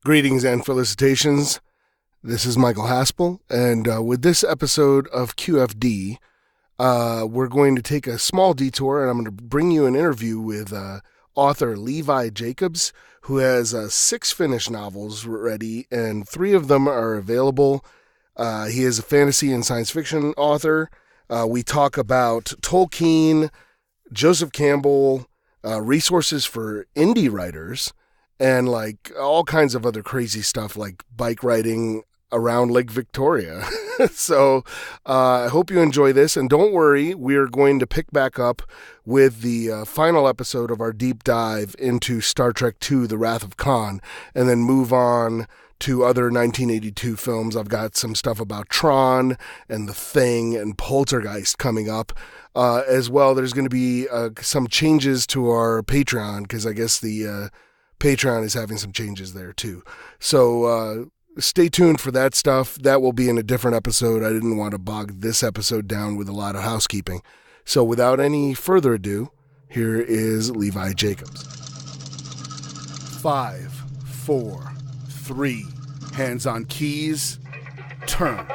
Greetings and felicitations. This is Michael Haspel, and with this episode of QFD, we're going to take a small detour, and I'm going to bring you an interview with author Levi Jacobs, who has 6 finished novels ready, and 3 of them are available. He is a fantasy and science fiction author. We talk about Tolkien, Joseph Campbell, resources for indie writers, and like all kinds of other crazy stuff like bike riding around Lake Victoria. So I hope you enjoy this. And don't worry, we're going to pick back up with the final episode of our deep dive into Star Trek II, The Wrath of Khan, and then move on to other 1982 films. I've got some stuff about Tron and The Thing and Poltergeist coming up. As well, there's going to be some changes to our Patreon, because I guess the Patreon is having some changes there too. So stay tuned for that stuff. That will be in a different episode. I didn't want to bog this episode down with a lot of housekeeping. So without any further ado, here is Levi Jacobs. 5, 4, 3, hands on keys, turn.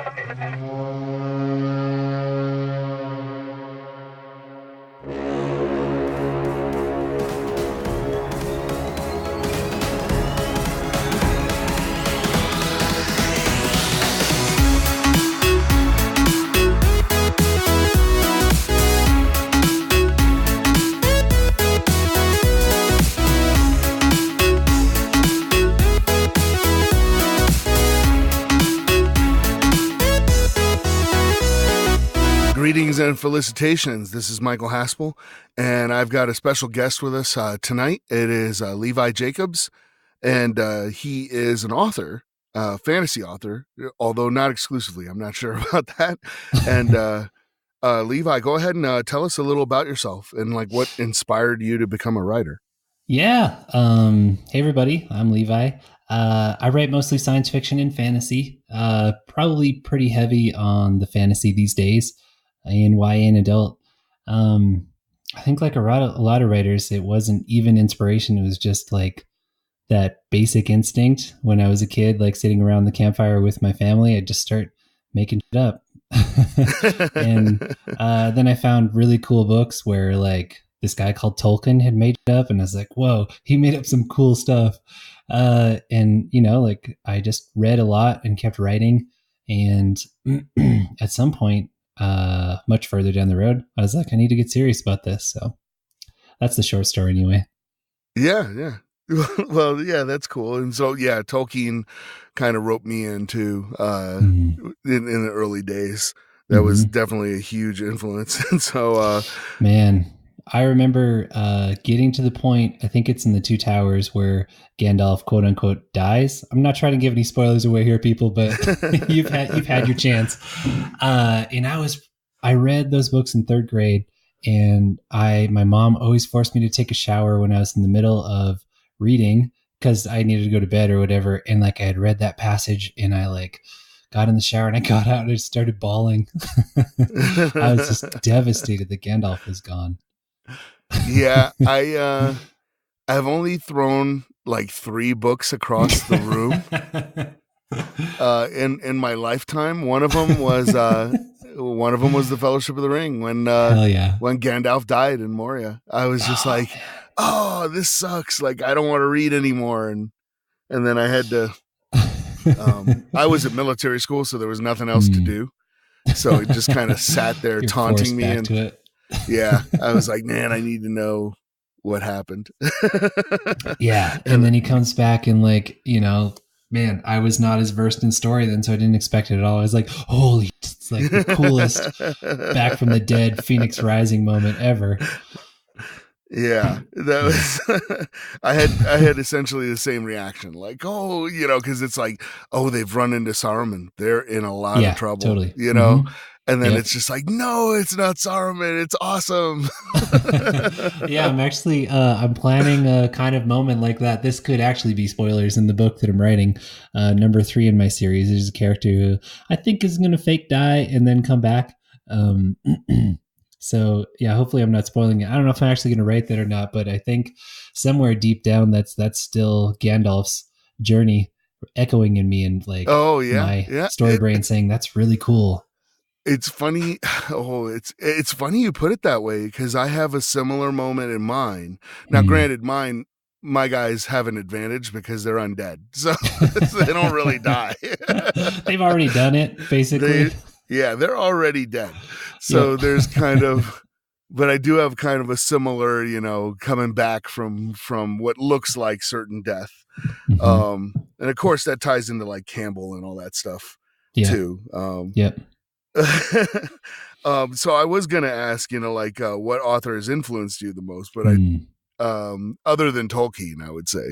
Greetings and felicitations. This is Michael Haspel, and I've got a special guest with us tonight. It is Levi Jacobs, and he is an author, fantasy author, although not exclusively. I'm not sure about that. And Levi, go ahead and tell us a little about yourself and like what inspired you to become a writer. Yeah. Hey, everybody. I'm Levi. I write mostly science fiction and fantasy, probably pretty heavy on the fantasy these days. In YA and adult. I think like a lot of writers, it wasn't even inspiration. It was just like that basic instinct when I was a kid, like sitting around the campfire with my family, I'd just start making it up. And then I found really cool books where like this guy called Tolkien had made it up, and I was like, whoa, he made up some cool stuff. And you know, like I just read a lot and kept writing. And at some point, much further down the road, I was like, I need to get serious about this. So that's the short story anyway. Yeah. Well, yeah, that's cool. And so, yeah, Tolkien kind of roped me into in the early days. That was definitely a huge influence. And so, man, I remember getting to the point, I think it's in the Two Towers, where Gandalf, quote unquote, dies. I'm not trying to give any spoilers away here, people, but you've had your chance. And I read those books in 3rd grade, and my mom always forced me to take a shower when I was in the middle of reading because I needed to go to bed or whatever. And like I had read that passage, and I like got in the shower and I got out and I started bawling. I was just devastated that Gandalf was gone. Yeah, I've only thrown like 3 books across the room in my lifetime. One of them was The Fellowship of the Ring when Gandalf died in Moria. I was just like, oh, this sucks. Like I don't want to read anymore. And then I had to. I was at military school, so there was nothing else to do. So it just kind of sat there taunting me and. Yeah, I was like, man, I need to know what happened. Yeah, and then he comes back and like, you know, man, I was not as versed in story then, so I didn't expect it at all. I was like, holy, it's like the coolest back from the dead Phoenix Rising moment ever. Yeah, that was. I had essentially the same reaction, like, oh, you know, because it's like, oh, they've run into Saruman, they're in a lot of trouble, totally, you know. And then it's just like, no, it's not Saruman. It's awesome. Yeah, I'm actually, I'm planning a kind of moment like that. This could actually be spoilers in the book that I'm writing. Number 3 in my series is a character who I think is going to fake die and then come back. So yeah, hopefully I'm not spoiling it. I don't know if I'm actually going to write that or not, but I think somewhere deep down, that's still Gandalf's journey. echoing in me, and like Oh yeah, my yeah. story brain saying that's really cool. It's funny. Oh, it's funny you put it that way, because I have a similar moment in mine. Now, granted, my guys have an advantage because they're undead, so they don't really die. They've already done it, basically. They're already dead. So Yep. there's kind of, but I do have kind of a similar, coming back from what looks like certain death. Mm-hmm. And of course that ties into like Campbell and all that stuff Yeah. too. Yep. So I was gonna ask, what author has influenced you the most, but Mm. other than Tolkien, I would say.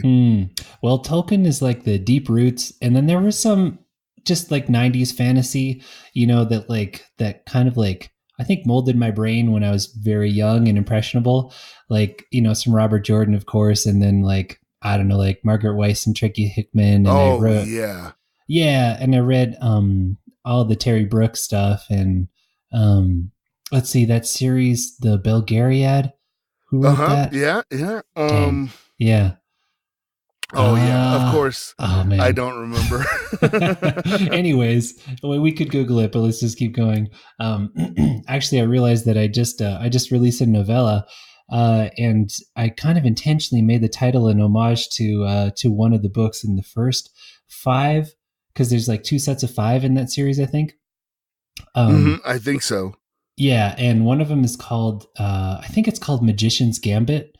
Well, Tolkien is like the deep roots, and then there was some just like 90s fantasy, that kind of like I think molded my brain when I was very young and impressionable. Like, some Robert Jordan, of course, and then like I don't know, like Margaret Weiss and Tricky Hickman, and Oh yeah. and I read all the Terry Brooks stuff, and let's see, that series, the Belgariad. Who wrote that? Yeah, yeah. Dang. Yeah. Oh yeah, of course. Oh I man. don't remember. Anyways, well, we could Google it, but let's just keep going. Actually, I realized that I just released a novella, and I kind of intentionally made the title an homage to one of the books in the first five, because there's like two sets of five in that series, I think. I think so. Yeah, and one of them is called I think it's called Magician's Gambit.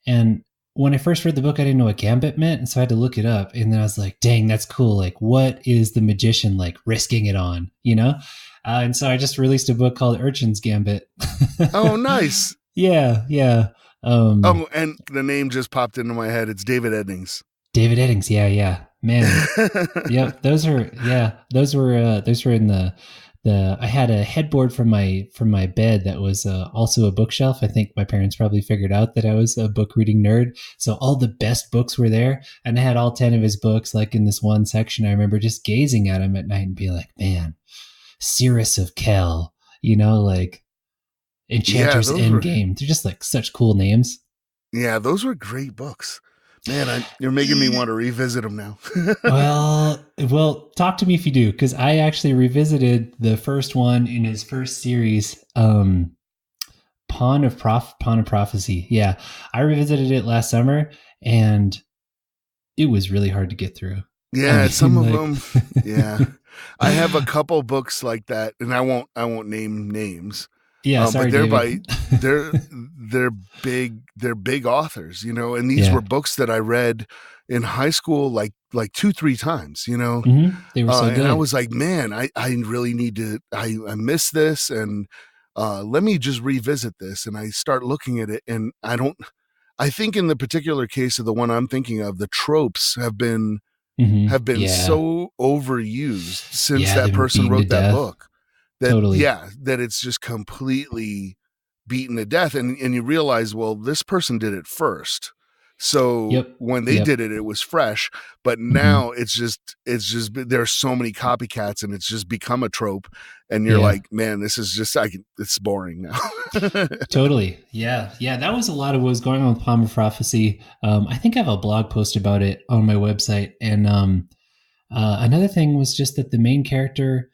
And when I first read the book, I didn't know what gambit meant, and so I had to look it up. And then I was like, "Dang, that's cool! Like, what is the magician like risking it on?" And so I just released a book called Urchin's Gambit. Oh, nice. Yeah, yeah. Oh, and the name just popped into my head. It's David Eddings. David Eddings. Yeah. Man. Yep. Those were in the I had a headboard from my bed that was also a bookshelf. I think my parents probably figured out that I was a book reading nerd. So all the best books were there, and I had all 10 of his books like in this one section. I remember just gazing at him at night and being like, man, Cirrus of Kell, like Enchanter's Endgame. They're just like such cool names. Yeah, those were great books. Man, you're making me want to revisit them now. well, talk to me if you do, because I actually revisited the first one in his first series, Pawn of Prophecy. Yeah, I revisited it last summer, and it was really hard to get through. Yeah, some of them. Yeah, I have a couple books like that, and I won't name names. Yeah, sorry, but David. they're big authors, and these were books that I read in high school like 2-3 times, Mm-hmm. They were so good. And I was like, man, I really need to, I miss this, and let me just revisit this. And I start looking at it, and I think in the particular case of the one I'm thinking of, the tropes have been so overused since that person wrote that book. That it's just completely beaten to death, and you realize, well, this person did it first, so when they did it, it was fresh, but now it's just there's so many copycats, and it's just become a trope, and you're like, man, this is just it's boring now. Totally. Yeah, that was a lot of what was going on with Palm of Prophecy. I think I have a blog post about it on my website, and another thing was just that the main character,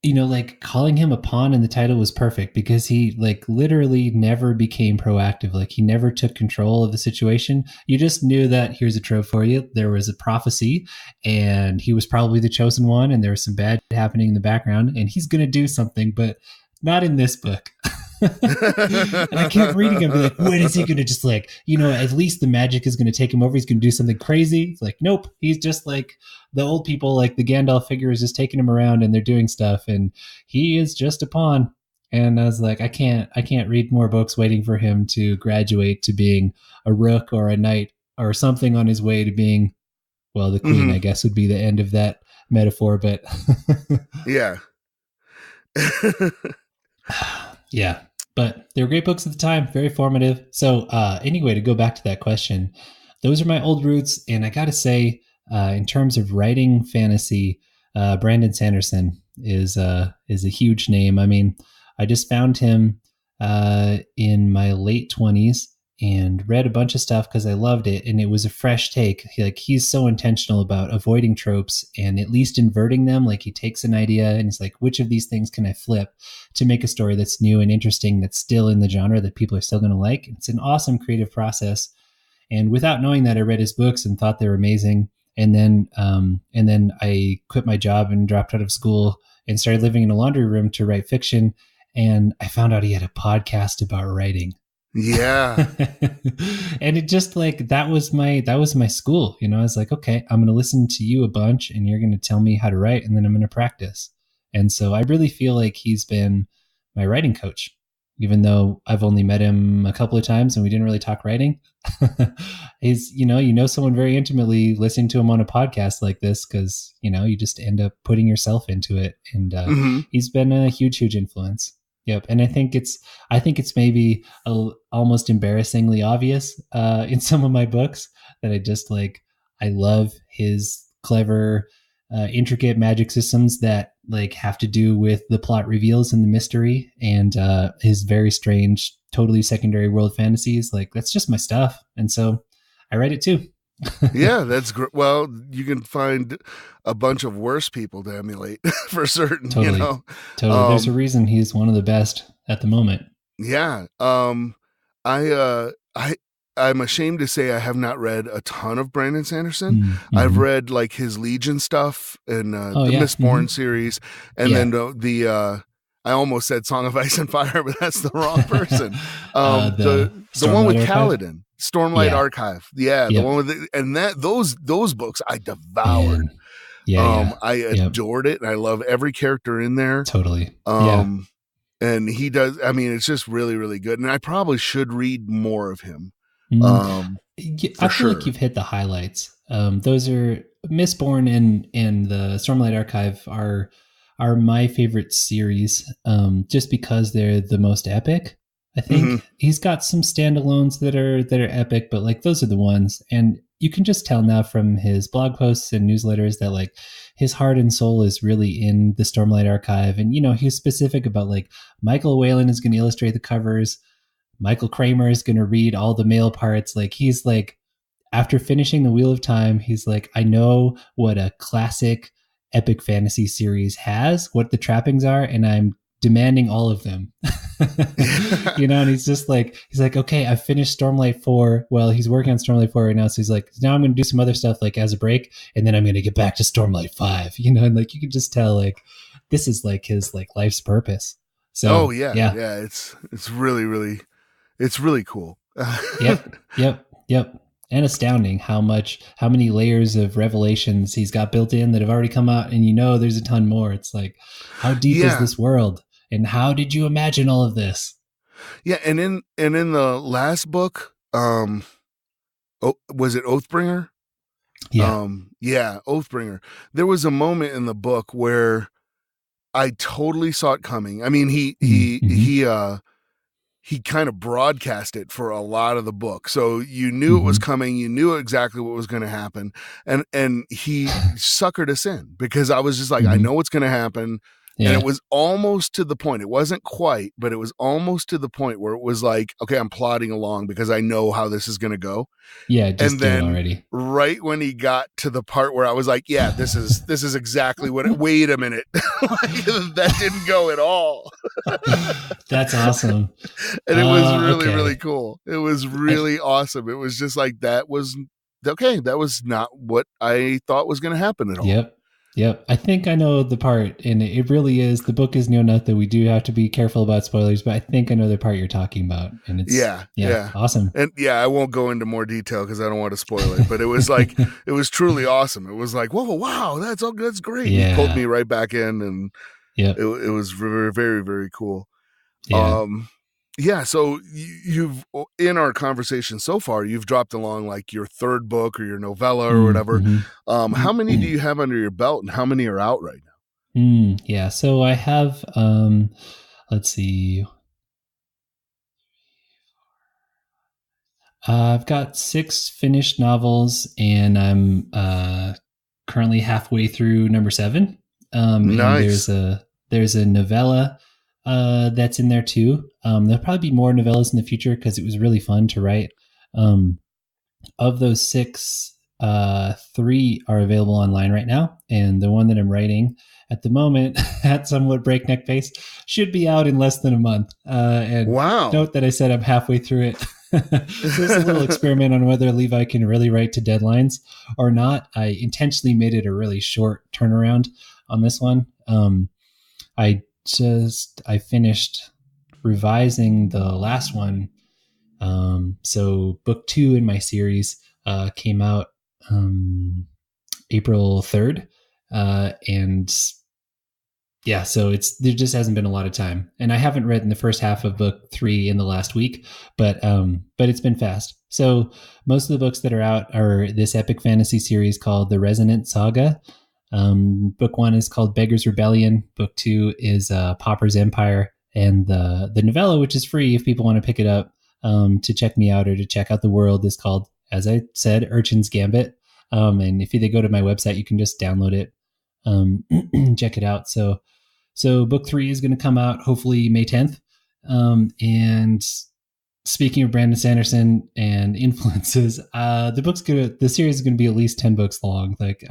like calling him a pawn in the title was perfect, because he like literally never became proactive. Like he never took control of the situation. You just knew that here's a trope for you. There was a prophecy, and he was probably the chosen one, and there was some bad happening in the background, and he's going to do something, but not in this book. And I kept reading and be like, when is he going to just like, at least the magic is going to take him over. He's going to do something crazy. It's like, nope. He's just like the old people, like the Gandalf figure is just taking him around, and they're doing stuff, and he is just a pawn. And I was like, I can't read more books waiting for him to graduate to being a rook or a knight or something on his way to being, well, the queen, I guess would be the end of that metaphor, but yeah. Yeah, but they were great books at the time, very formative. So anyway, to go back to that question, those are my old roots. And I got to say, in terms of writing fantasy, Brandon Sanderson is a huge name. I mean, I just found him in my late 20s, and read a bunch of stuff because I loved it, and it was a fresh take. He's so intentional about avoiding tropes and at least inverting them. Like he takes an idea and he's like, which of these things can I flip to make a story that's new and interesting, that's still in the genre that people are still going to like. It's an awesome creative process. And without knowing that, I read his books and thought they were amazing. And then I quit my job and dropped out of school and started living in a laundry room to write fiction. And I found out he had a podcast about writing. Yeah. And it just like, that was my school. You know, I was like, okay, I'm going to listen to you a bunch and you're going to tell me how to write, and then I'm going to practice. And so I really feel like he's been my writing coach, even though I've only met him a couple of times and we didn't really talk writing. He's, someone very intimately listening to him on a podcast like this, because, you just end up putting yourself into it. And he's been a huge influence. Yep. And I think it's maybe almost embarrassingly obvious in some of my books that I love his clever, intricate magic systems that like have to do with the plot reveals and the mystery, and his very strange, totally secondary world fantasies. Like that's just my stuff. And so I write it too. Yeah, that's great. Well, you can find a bunch of worse people to emulate for certain, Totally. There's a reason he's one of the best at the moment. Yeah. I'm ashamed to say I have not read a ton of Brandon Sanderson. Mm-hmm. I've read like his Legion stuff and the Mistborn series, and then I almost said Song of Ice and Fire, but that's the wrong person. The one with Kaladin, Stormlight Archive. Yeah, the one with those books I devoured. I adored it, and I love every character in there. Totally. And he does. I mean, it's just really, really good. And I probably should read more of him. I feel like you've hit the highlights. Those are Mistborn and the Stormlight Archive are my favorite series, just because they're the most epic. I think he's got some standalones that are epic, but like those are the ones. And you can just tell now from his blog posts and newsletters that like his heart and soul is really in the Stormlight Archive. And he's specific about like Michael Whalen is going to illustrate the covers. Michael Kramer is going to read all the male parts. Like he's like, after finishing the Wheel of Time, he's like, I know what a classic epic fantasy series has, what the trappings are, and I'm demanding all of them. And he's like, okay, I finished Stormlight 4. Well, he's working on Stormlight 4 right now. So he's like, now I'm going to do some other stuff like as a break, and then I'm going to get back to Stormlight 5, and like, you can just tell like, this is like his like life's purpose. So, it's really, really, it's really cool. Yep. And astounding how many layers of revelations he's got built in that have already come out, and there's a ton more. It's like, how deep is this world, and how did you imagine all of this? Yeah, and in the last book, was it Oathbringer? Yeah. Oathbringer. There was a moment in the book where I totally saw it coming. I mean, he kind of broadcast it for a lot of the book. So you knew it was coming. You knew exactly what was going to happen. And he suckered us in, because I was just like, I know what's going to happen. Yeah. And it was almost to the point. It wasn't quite, but it was almost to the point where it was like, okay, I'm plodding along because I know how this is going to go. Yeah. Just and then already. Right when he got to the part where I was like, yeah, this is exactly what wait a minute. That didn't go at all. That's awesome. And it was really, really cool. It was really awesome. It was just like, that was okay. That was not what I thought was going to happen at all. Yep. I think I know the part, and it really is, the book is new enough that we do have to be careful about spoilers, but I think I know the part you're talking about. And it's awesome. And I won't go into more detail because I don't want to spoil it, but it was like, it was truly awesome. It was like, whoa, wow, that's great. Yeah. He pulled me right back in, and it was very, very, very cool. So you've, in our conversation so far, you've dropped along like your third book or your novella or whatever. How many do you have under your belt, and how many are out right now? So I have, let's see. I've got 6 finished novels, and I'm currently halfway through number 7. Nice. And there's a novella that's in there too. There'll probably be more novellas in the future because it was really fun to write. Of those six, three are available online right now, and the one that I'm writing at the moment at somewhat breakneck pace should be out in less than a month. And Wow. note that I said I'm halfway through it. So this is a little experiment on whether Levi can really write to deadlines or not. I intentionally made it a really short turnaround on this one. I finished revising the last one. So book 2 in my series came out April 3rd. And yeah, so there just hasn't been a lot of time, and I haven't read in the first half of book 3 in the last week, but it's been fast. So most of the books that are out are this epic fantasy series called the Resonant Saga. Book 1 is called Beggar's Rebellion. Book 2 is Pauper's Empire, and the novella, which is free if people want to pick it up to check me out or to check out the world, is called, as I said, Urchin's Gambit. And if they go to my website, you can just download it, check it out. So book 3 is going to come out hopefully May 10th. And speaking of Brandon Sanderson and influences, the series is going to be at least 10 books long. Like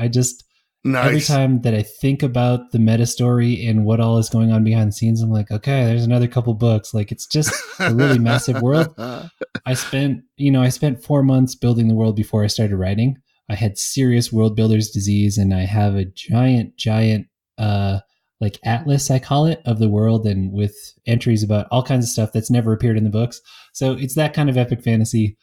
Nice. Every time that I think about the meta story and what all is going on behind the scenes, I'm like, okay, there's another couple books. Like, it's just a really massive world. I spent 4 months building the world before I started writing. I had serious world builder's disease, and I have a giant, like atlas, I call it, of the world, and with entries about all kinds of stuff that's never appeared in the books. So it's that kind of epic fantasy.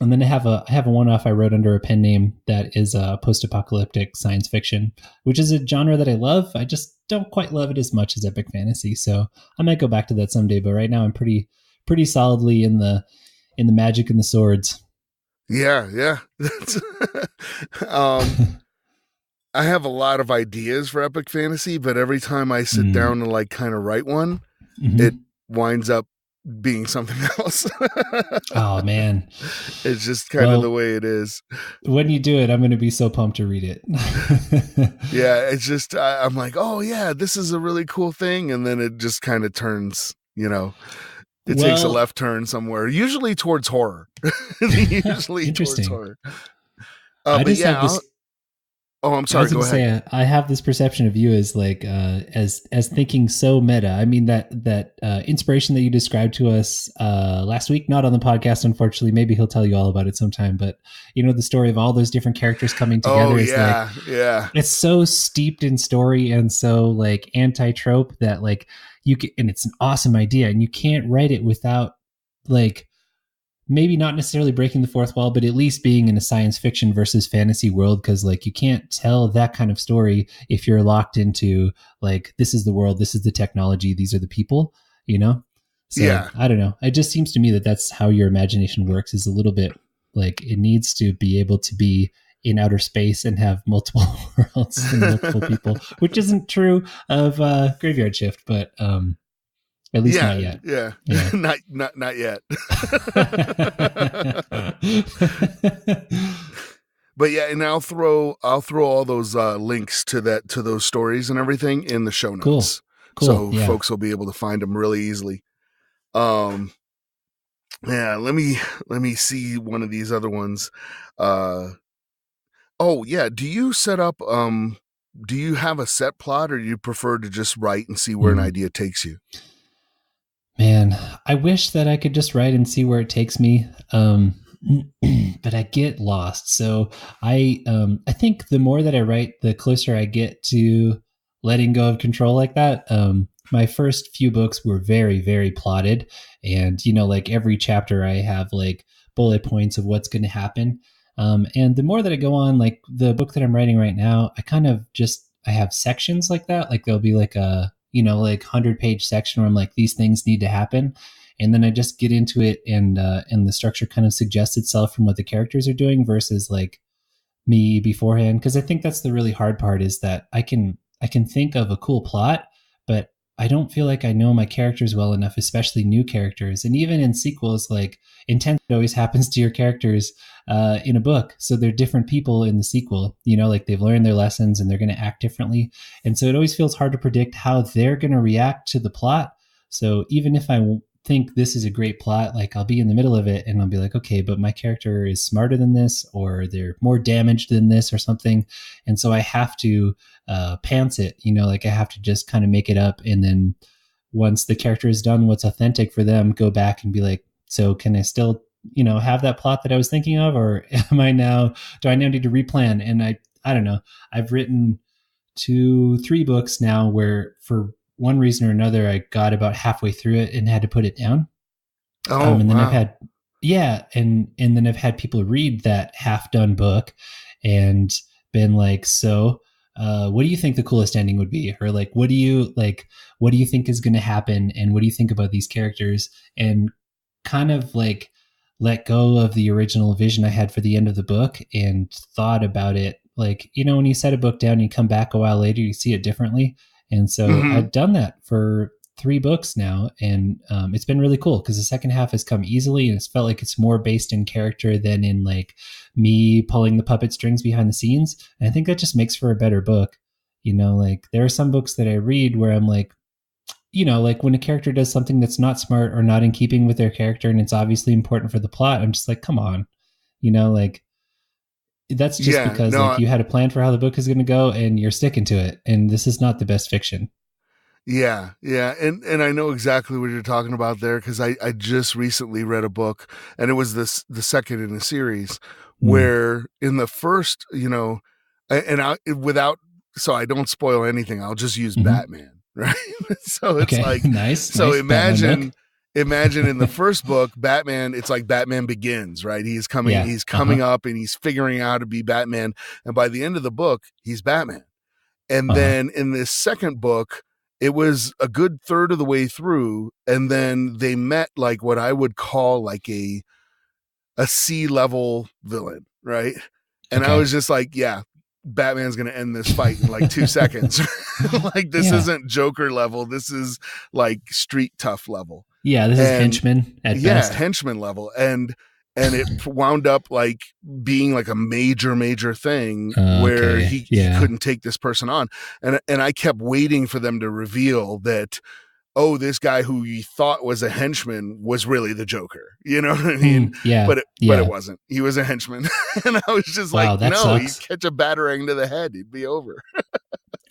And then I have a one-off I wrote under a pen name that is post-apocalyptic science fiction, which is a genre that I love. I just don't quite love it as much as epic fantasy. So I might go back to that someday. But right now I'm pretty solidly in the magic and the swords. Yeah. That's I have a lot of ideas for epic fantasy, but every time I sit down to like kind of write one, it winds up being something else. Oh man, it's just kind of the way it is. When you do it, I'm going to be so pumped to read it. Yeah, it's just I'm like, oh yeah, this is a really cool thing, and then it just kind of turns, it takes a left turn somewhere, usually towards horror. Usually towards horror. I just have this. Oh, I'm sorry. Go ahead. I have this perception of you as like as thinking so meta. I mean that inspiration that you described to us last week, not on the podcast, unfortunately. Maybe he'll tell you all about it sometime. But the story of all those different characters coming together is yeah. It's so steeped in story and so like anti-trope that like and it's an awesome idea, and you can't write it without like, maybe not necessarily breaking the fourth wall, but at least being in a science fiction versus fantasy world. Cause like you can't tell that kind of story if you're locked into like, this is the world, this is the technology, these are the people, So yeah. I don't know. It just seems to me that that's how your imagination works, is a little bit like it needs to be able to be in outer space and have multiple worlds and multiple people, which isn't true of Graveyard Shift, but at least not yet. Yeah. not yet. But yeah, and I'll throw all those links to those stories and everything in the show notes. Cool. So folks will be able to find them really easily. Yeah, let me see one of these other ones. Oh yeah, do you set up do you have a set plot, or do you prefer to just write and see where an idea takes you? Man, I wish that I could just write and see where it takes me. But I get lost. So I think the more that I write, the closer I get to letting go of control like that. My first few books were very, very plotted. And, like every chapter I have like bullet points of what's going to happen. And the more that I go on, like the book that I'm writing right now, I have sections like that. Like there'll be like a, like 100-page section where I'm like, these things need to happen. And then I just get into it, and the structure kind of suggests itself from what the characters are doing versus like me beforehand. Cause I think that's the really hard part, is that I can think of a cool plot, but I don't feel like I know my characters well enough, especially new characters. And even in sequels, like intent always happens to your characters in a book. So they're different people in the sequel, like they've learned their lessons and they're going to act differently. And so it always feels hard to predict how they're going to react to the plot. So even if I think this is a great plot, like I'll be in the middle of it and I'll be like, okay, but my character is smarter than this, or they're more damaged than this, or something. And so I have to pants it, like I have to just kind of make it up. And then once the character is done what's authentic for them, go back and be like, so can I still, have that plot that I was thinking of, or do I now need to replan? And I don't know. I've written 3 books now where for one reason or another, I got about halfway through it and had to put it down. Oh, And then I've wow. had, yeah. And then I've had people read that half done book and been like, so, what do you think the coolest ending would be? Or like, what do you think is going to happen? And what do you think about these characters? And kind of like let go of the original vision I had for the end of the book and thought about it. Like, when you set a book down and you come back a while later, you see it differently. And so Hmm. I've done that for 3 books now, and it's been really cool because the second half has come easily, and it's felt like it's more based in character than in like me pulling the puppet strings behind the scenes. And I think that just makes for a better book. Like there are some books that I read where I'm like, like when a character does something that's not smart or not in keeping with their character, and it's obviously important for the plot, I'm just like, come on, like that's just Yeah, because like no, you had a plan for how the book is going to go and you're sticking to it, and this is not the best fiction. yeah, yeah, and I know exactly what you're talking about there because I just recently read a book, and it was the second in a series Mm. where in the first, and I without so I don't spoil anything, I'll just use Mm-hmm. Batman, right? So it's Okay. like, Nice, so nice Batman book. imagine in the first book, Batman, it's like Batman Begins, right? Yeah. He's Uh-huh. coming up and he's figuring out how to be Batman, and by the end of the book, he's Batman. And Uh-huh. then in this second book, it was a good third of the way through, and then they met like what I would call like a C level villain, right? And I Okay. was just like, yeah, Batman's gonna end this fight in like 2 seconds. Like this Yeah. isn't Joker level. This is like street tough level. Yeah, this is And henchman at yeah, best. henchman level. And it wound up like being like a major thing where Okay. he Yeah. couldn't take this person on. And I kept waiting for them to reveal that, oh, this guy who you thought was a henchman was really the Joker. You know what I mean? Yeah. But it Yeah. wasn't. He was a henchman. And I was just like, Wow, that no, he'd sucks. catch a battering to the head, he'd be over.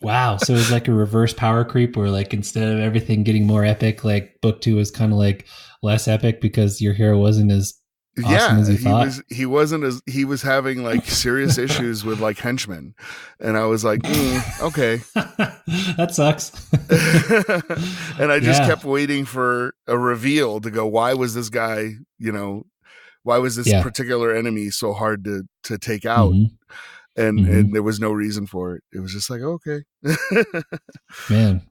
Wow. So it was like a reverse power creep where like instead of everything getting more epic, like book 2 was kind of like less epic because your hero wasn't as awesome as Yeah, you thought. he wasn't as he was having like serious issues with like henchmen. And I was like, okay. That sucks. And I just Yeah. kept waiting for a reveal to go, why was this guy, why was this Yeah. particular enemy so hard to take out? Hmm. Hmm. And there was no reason for it. It was just like, okay. Man.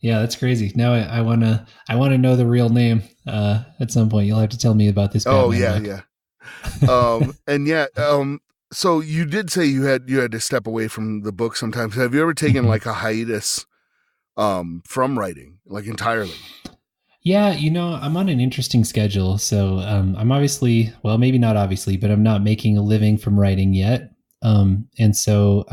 Yeah, that's crazy. Now I wanna know the real name. At some point, you'll have to tell me about this Oh Batman yeah, book. yeah. And yeah, so you did say you had to step away from the book sometimes. Have you ever taken Mhm. like a hiatus from writing, like entirely? Yeah, I'm on an interesting schedule. So I'm obviously, well, maybe not obviously, but I'm not making a living from writing yet. And so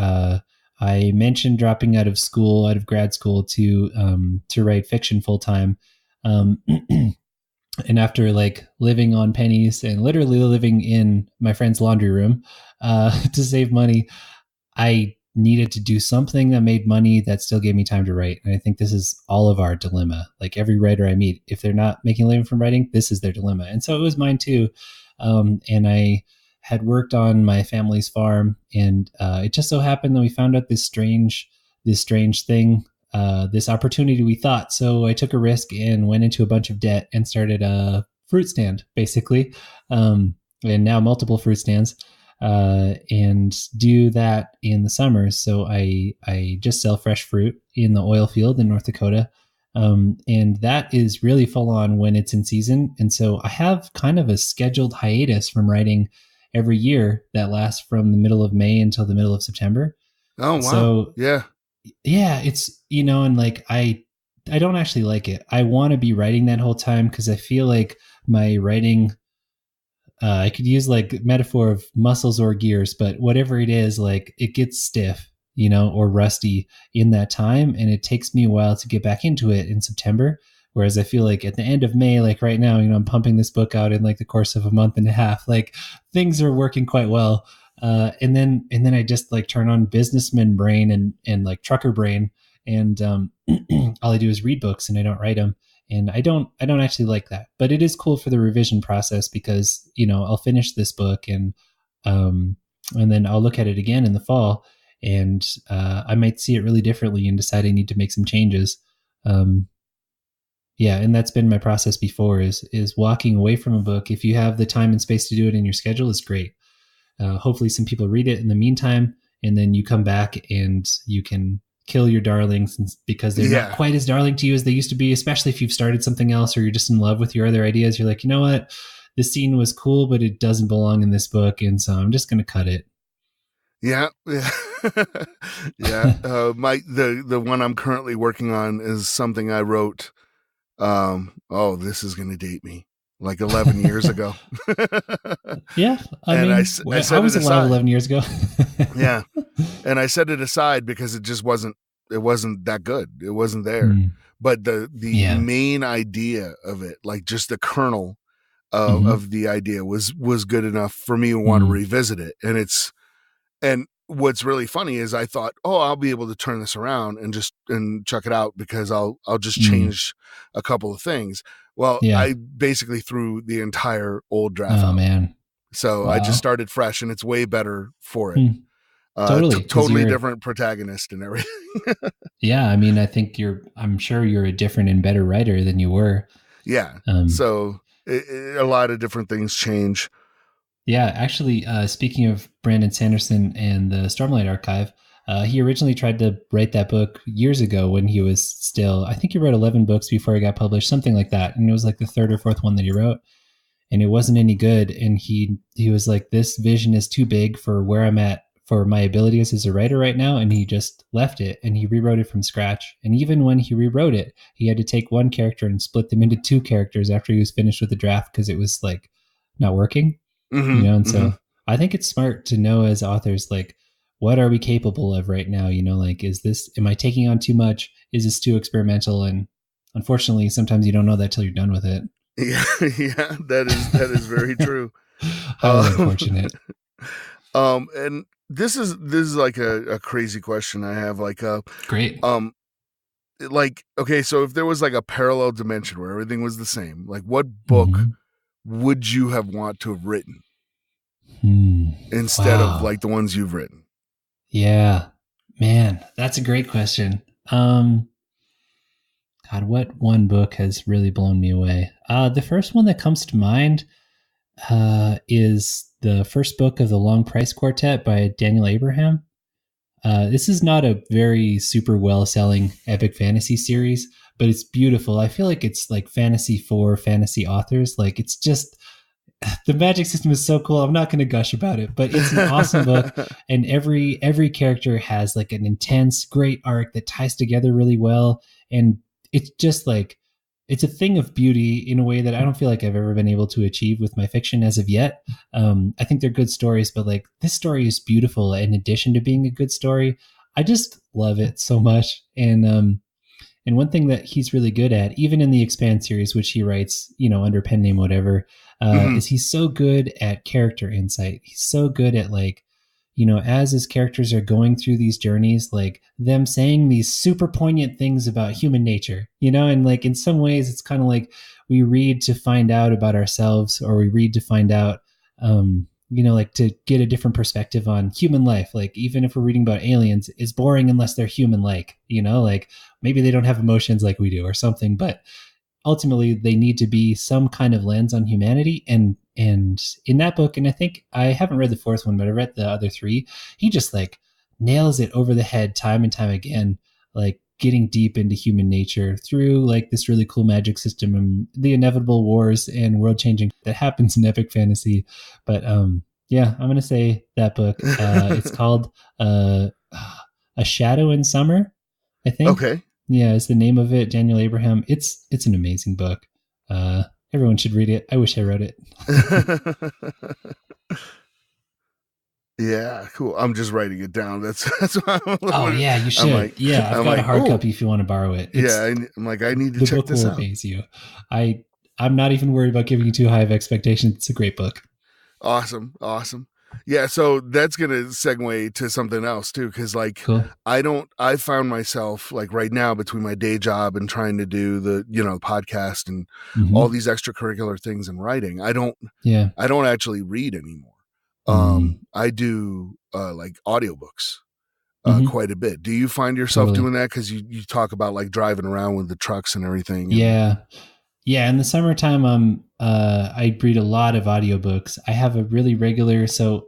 I mentioned dropping out of grad school to write fiction full time. Um, and after like living on pennies and literally living in my friend's laundry room to save money, I needed to do something that made money that still gave me time to write. And I think this is all of our dilemma. Like every writer I meet, if they're not making a living from writing, this is their dilemma. And so it was mine too. And I had worked on my family's farm, and it just so happened that we found out this strange thing, this opportunity we thought. So I took a risk and went into a bunch of debt and started a fruit stand, basically, and now multiple fruit stands, and do that in the summers. So I just sell fresh fruit in the oil field in North Dakota. And that is really full on when it's in season. And so I have kind of a scheduled hiatus from writing every year that lasts from the middle of May until the middle of September. Oh wow. So Yeah. yeah, it's, and like I I don't actually like it. I want to be writing that whole time because I feel like my writing, I could use like metaphor of muscles or gears, but whatever it is, like it gets stiff, or rusty in that time. And it takes me a while to get back into it in September. Whereas I feel like at the end of May, like right now, I'm pumping this book out in like the course of a month and a half, like things are working quite well. And then I just like turn on businessman brain and like trucker brain. And all I do is read books and I don't write them, and I don't actually like that, but it is cool for the revision process because I'll finish this book um and then I'll look at it again in the fall, and I might see it really differently and decide I need to make some changes. um yeah, and that's been my process before, is walking away from a book. If you have the time and space to do it in your schedule, is great. Hopefully some people read it in the meantime, and then you come back and you can kill your darlings because they're not Yeah. quite as darling to you as they used to be, especially if you've started something else or you're just in love with your other ideas. You're like, you know what, this scene was cool, but it doesn't belong in this book, and so I'm just going to cut it. Yeah. Yeah. Yeah. The one I'm currently working on is something I wrote. This is going to date me, like 11 years ago. Yeah, I And mean, I I set it was alive aside. 11 years ago. Yeah. And I set it aside because it wasn't that good. It wasn't there. Mm, But the yeah. main idea of it, like just the kernel Mm-hmm. of the idea was good enough for me to want to Mm, revisit it. And what's really funny is I thought, oh, I'll be able to turn this around and chuck it out because I'll just mm, change a couple of things. Well, yeah. I basically threw the entire old draft Oh out. man. So I just Wow. started fresh, and it's way better for it. Mm, totally, because Totally you're different protagonist and everything. yeah, I mean, I'm sure you're a different and better writer than you were. Yeah. Um, So a lot of different things change. yeah, actually, speaking of Brandon Sanderson and the Stormlight Archive, he originally tried to write that book years ago when he was still, I think he wrote 11 books before he got published, something like that. And it was like the third or fourth one that he wrote, and it wasn't any good. And he was like, this vision is too big for where I'm at for my abilities as a writer right now, and he just left it and he rewrote it from scratch. And even when he rewrote it, he had to take one character and split them into two characters after he was finished with the draft because it was like not working. And Mm-hmm. so I think it's smart to know as authors, like, what are we capable of right now? Like, am I taking on too much? Is this too experimental? And unfortunately, sometimes you don't know that till you're done with it. Yeah, yeah, that is very true. Highly Um, unfortunate. and this is like a crazy question I have. Great. Um, okay, so if there was like a parallel dimension where everything was the same, like what book Mm-hmm. would you have want to have written instead of Wow. like the ones you've written? Yeah. Man, that's a great question. Um, God, what one book has really blown me away? The first one that comes to mind is the first book of the Long Price Quartet by Daniel Abraham. This is not a very super well selling epic fantasy series, but it's beautiful. I feel like it's like fantasy for fantasy authors. Like, it's just, the magic system is so cool. I'm not going to gush about it, but it's an awesome book, and every character has like an intense, great arc that ties together really well, and it's just like, it's a thing of beauty in a way that I don't feel like I've ever been able to achieve with my fiction as of yet. I think they're good stories, but like, this story is beautiful. In addition to being a good story, I just love it so much, and one thing that he's really good at, even in the Expand series, which he writes, under pen name, whatever, Mhm. is he's so good at character insight. He's so good at, like, as his characters are going through these journeys, like them saying these super poignant things about human nature, and like in some ways it's kind of like we read to find out about ourselves, or we read to find out, like to get a different perspective on human life. Like, even if we're reading about aliens, it's boring unless they're human like, like maybe they don't have emotions like we do or something, but ultimately they need to be some kind of lens on humanity. And in that book, and I think I haven't read the fourth one, but I read the other three, he just like nails it over the head time and time again, like getting deep into human nature through like this really cool magic system and the inevitable wars and world changing that happens in epic fantasy. But yeah, I'm gonna say that book. It's called A Shadow in Summer, I think. Okay. Yeah, is the name of it. Daniel Abraham. It's an amazing book. Uh, Everyone should read it. I wish I wrote it. Yeah, cool. I'm just writing it down. That's why Oh yeah, you I'm should. like Yeah, I've I'm got a like, hard oh copy if you want to borrow it. yeah. It's I'm like, I need to the check book this will out. amaze you. I I'm not even worried about giving you too high of expectations. It's a great book. Awesome, awesome. Yeah, so that's gonna segue to something else too, because like Cool. I found myself like right now between my day job and trying to do the podcast and all Mm-hmm. these extracurricular things and writing. Yeah. I don't actually read anymore. Mm. I do like audiobooks Mm-hmm. quite a bit. Do you find yourself Totally. doing that? Because you talk about like driving around with the trucks and everything. And Yeah. Yeah, in the summertime, I read a lot of audiobooks. I have a really regular,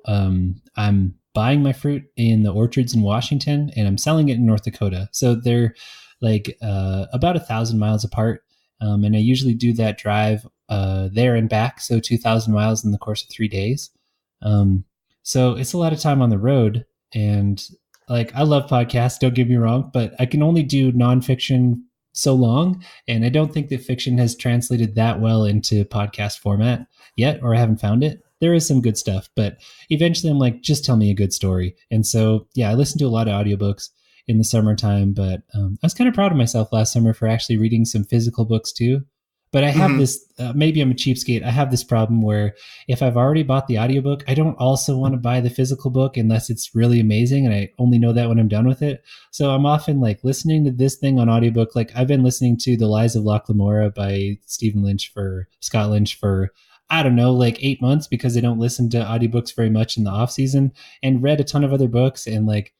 I'm buying my fruit in the orchards in Washington and I'm selling it in North Dakota. So they're like about 1,000 miles apart, and I usually do that drive there and back, so 2,000 miles in the course of 3 days. Um, so it's a lot of time on the road, and like I love podcasts. Don't get me wrong, but I can only do nonfiction so long, and I don't think that fiction has translated that well into podcast format yet, or I haven't found it. There is some good stuff, but eventually I'm like, just tell me a good story. And so, yeah, I listen to a lot of audiobooks in the summertime, but I was kind of proud of myself last summer for actually reading some physical books too. But I have mm-hmm. this, maybe I'm a cheapskate. I have this problem where if I've already bought the audiobook, I don't also want to buy the physical book unless it's really amazing. And I only know that when I'm done with it. So I'm often like listening to this thing on audiobook. Like I've been listening to The Lies of Locke Lamora by Scott Lynch for, I don't know, like 8 months because I don't listen to audiobooks very much in the off season, and read a ton of other books. And like,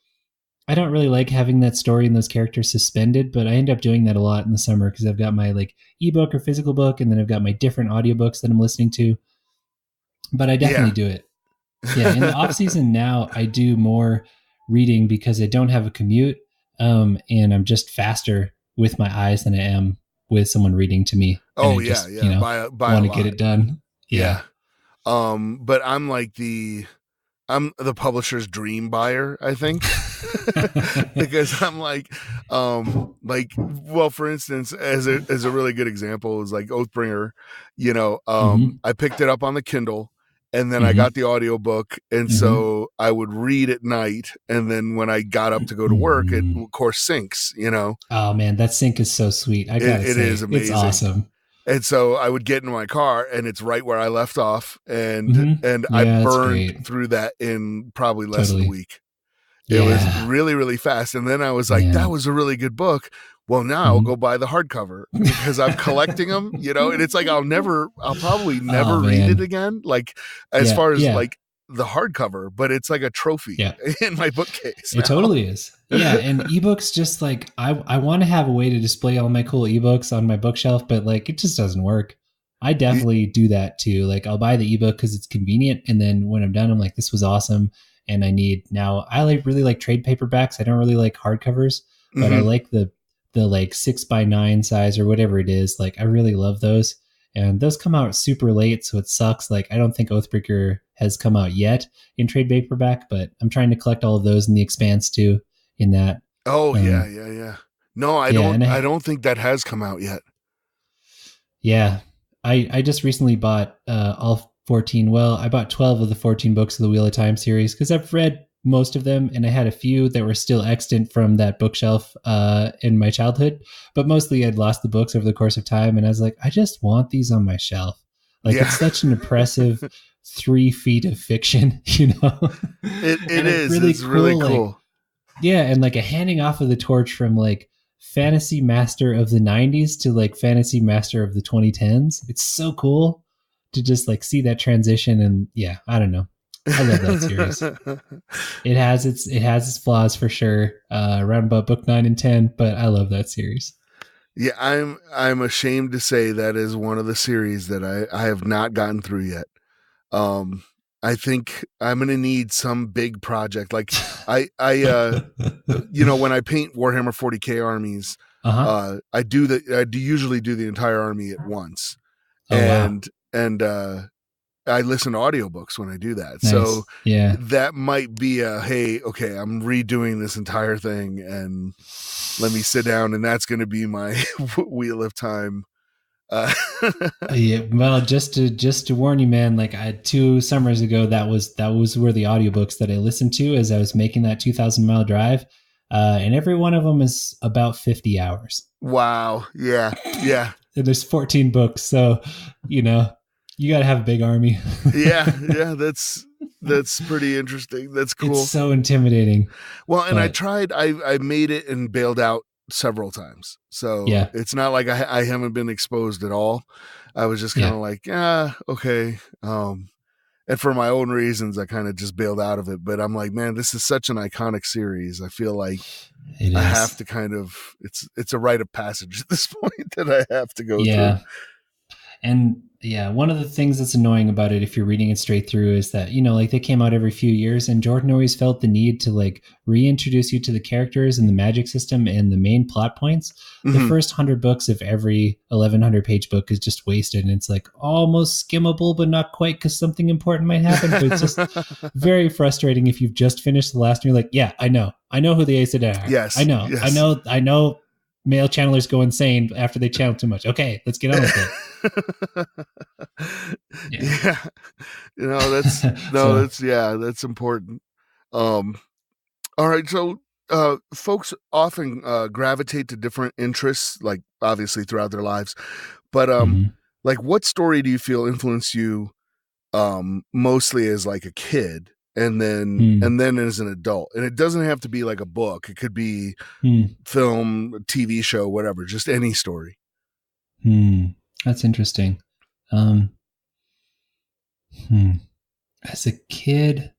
I don't really like having that story and those characters suspended, but I end up doing that a lot in the summer because I've got my like ebook or physical book, and then I've got my different audiobooks that I'm listening to. But I definitely Yeah. do it. Yeah, in the off season now, I do more reading because I don't have a commute, and I'm just faster with my eyes than I am with someone reading to me, and Oh I yeah, just yeah. By a want to get lot. it done. Yeah. Yeah. But I'm the publisher's dream buyer, I think. Because I'm well, for instance, as a really good example is like Oathbringer, Mm-hmm. I picked it up on the Kindle and then I Mm-hmm. got the audiobook, and Mm-hmm. so I would read at night, and then when I got up to go to work, it Mm-hmm. of course syncs. Oh man, that sync is so sweet. I gotta It is say, it's amazing. awesome. And so I would get in my car and it's right where I left off, and Mm-hmm. I Yeah, it's burned great. through that in probably less than a Totally. week. It was Yeah. really, really fast. And then I was like, that Man. was a really good book. Well, now I'll Mm-hmm. go buy the hardcover because I'm collecting them, and it's like I'll probably Oh never read it man. again. Like as Yeah. far as Yeah. like the hardcover, but it's like a trophy Yeah. in my bookcase It now. totally is. Yeah, and ebooks just like I want to have a way to display all my cool ebooks on my bookshelf, but like it just doesn't work. I definitely do that too. Like I'll buy the ebook because it's convenient, and then when I'm done, I'm like, this was awesome, and I need now. I like really like trade paperbacks. I don't really like hardcovers, but I Mm-hmm. like the like 6x9 size or whatever it is. Like I really love those, and those come out super late, so it sucks. Like I don't think Oathbreaker has come out yet in trade paperback, but I'm trying to collect all of those in the Expanse too. In that, Oh yeah, um, yeah, yeah. No, yeah, and I don't think that has come out yet. yeah, I just recently bought all 14. Well, I bought 12 of the 14 books of the Wheel of Time series because I've read most of them, and I had a few that were still extant from that bookshelf in my childhood, but mostly I'd lost the books over the course of time, and I was like, I just want these on my shelf. Like Yeah. it's such an impressive 3 feet of fiction, It and a is. really It's really cool like, cool. yeah, and like a handing off of the torch from like fantasy master of the 90s to like fantasy master of the 2010s. It's so cool to just like see that transition, and yeah, I don't know. I love that series. It has its flaws for sure, around about book 9 and 10, but I love that series. Yeah, I'm ashamed to say that is one of the series that I have not gotten through yet. Um I think I'm gonna need some big project. Like I when I paint Warhammer 40K armies, Uh-huh. I do usually do the entire army at once. Oh wow. And I listen to audiobooks when I do that. Nice. So yeah, that might be hey, okay, I'm redoing this entire thing and let me sit down, and that's going to be my wheel of time. Yeah, well, just to warn you, man, like 2 summers ago, that was were the audiobooks that I listened to as I was making that 2,000-mile drive. And every one of them is about 50 hours. Wow. Yeah. Yeah. And there's 14 books. So, you got to have a big army. Yeah. Yeah. That's pretty interesting. That's cool. It's so intimidating. Well, and I made it and bailed out several times. So yeah, it's not like I haven't been exposed at all. I was just kind of like, okay. And for my own reasons, I kind of just bailed out of it. But I'm like, man, this is such an iconic series. I feel like I have to kind of, it's a rite of passage at this point that I have to go through. And one of the things that's annoying about it, if you're reading it straight through, is that, like they came out every few years, and Jordan always felt the need to like reintroduce you to the characters and the magic system and the main plot points. Mm-hmm. The first 100 books of every 1,100 page book is just wasted. And it's like almost skimmable, but not quite, because something important might happen. But it's just very frustrating if you've just finished the last and you're like, yeah, I know who the Aes Sedai are. Yes. I know. Male channelers go insane after they channel too much. Okay, let's get on with it. Yeah. That's important. All right. So, folks often gravitate to different interests, like obviously throughout their lives, but like what story do you feel influenced you mostly as like a kid? And then as an adult, and it doesn't have to be like a book. It could be film, TV show, whatever, just any story. That's interesting. As a kid,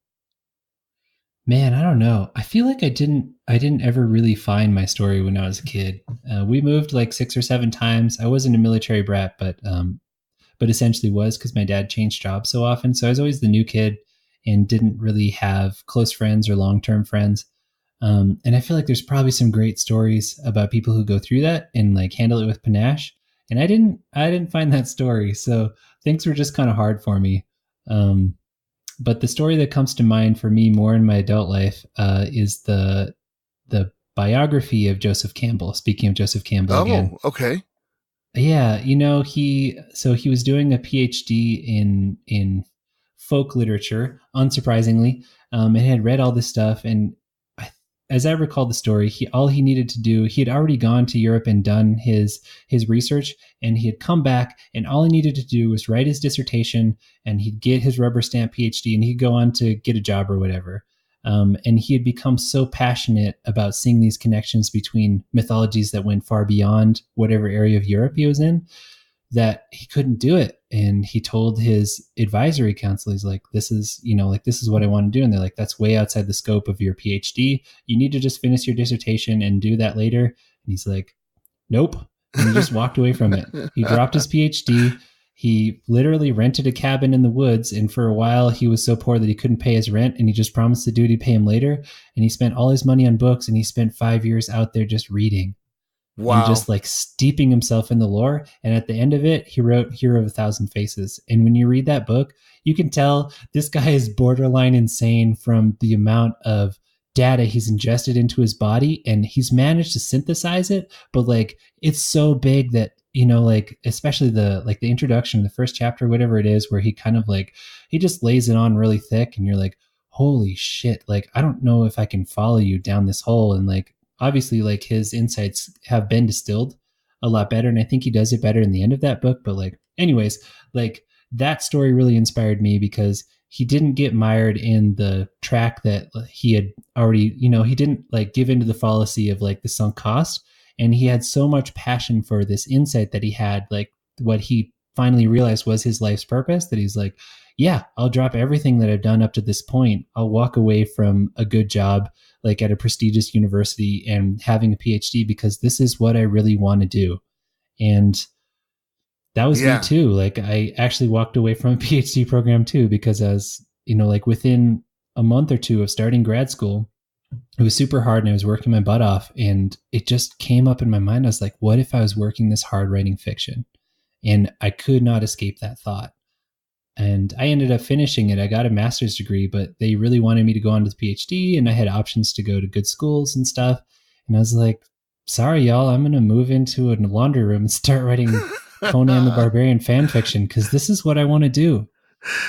man, I don't know. I feel like I didn't ever really find my story when I was a kid. We moved like 6 or 7 times. I wasn't a military brat, but essentially was, because my dad changed jobs so often. So I was always the new kid and didn't really have close friends or long-term friends. And I feel like there's probably some great stories about people who go through that and like handle it with panache. And I didn't find that story. So things were just kind of hard for me. But the story that comes to mind for me more in my adult life is the biography of Joseph Campbell. Speaking of Joseph Campbell again. Oh, okay. Yeah, he was doing a PhD in folk literature, unsurprisingly, and had read all this stuff. And as I recall the story, all he needed to do, he had already gone to Europe and done his research, and he had come back, and all he needed to do was write his dissertation, and he'd get his rubber stamp PhD, and he'd go on to get a job or whatever. And he had become so passionate about seeing these connections between mythologies that went far beyond whatever area of Europe he was in, that he couldn't do it. And he told his advisory council, he's like, this is what I want to do. And they're like, that's way outside the scope of your PhD. You need to just finish your dissertation and do that later. And he's like, nope. And he just walked away from it. He dropped his PhD. He literally rented a cabin in the woods. And for a while, he was so poor that he couldn't pay his rent. And he just promised the dude he'd pay him later. And he spent all his money on books. And he spent 5 years out there just reading. Wow. And just like steeping himself in the lore. And at the end of it, he wrote Hero of 1,000 Faces. And when you read that book, you can tell this guy is borderline insane from the amount of data he's ingested into his body. And he's managed to synthesize it. But like, it's so big that, like, especially the introduction, the first chapter, whatever it is, where he kind of like, he just lays it on really thick. And you're like, holy shit. Like, I don't know if I can follow you down this hole. And like, obviously, like, his insights have been distilled a lot better. And I think he does it better in the end of that book. But like, anyways, like that story really inspired me because he didn't get mired in the track that he had already, he didn't like give into the fallacy of like the sunk cost. And he had so much passion for this insight that he had, like what he finally realized was his life's purpose, that he's like, yeah, I'll drop everything that I've done up to this point. I'll walk away from a good job, like at a prestigious university and having a PhD, because this is what I really want to do. And that was me too. Like I actually walked away from a PhD program too, because as like within a month or two of starting grad school, it was super hard and I was working my butt off. And it just came up in my mind. I was like, what if I was working this hard writing fiction? And I could not escape that thought. And I ended up finishing it. I got a master's degree, but they really wanted me to go on to the PhD, and I had options to go to good schools and stuff. And I was like, sorry, y'all, I'm going to move into a laundry room and start writing Conan the Barbarian fan fiction because this is what I want to do.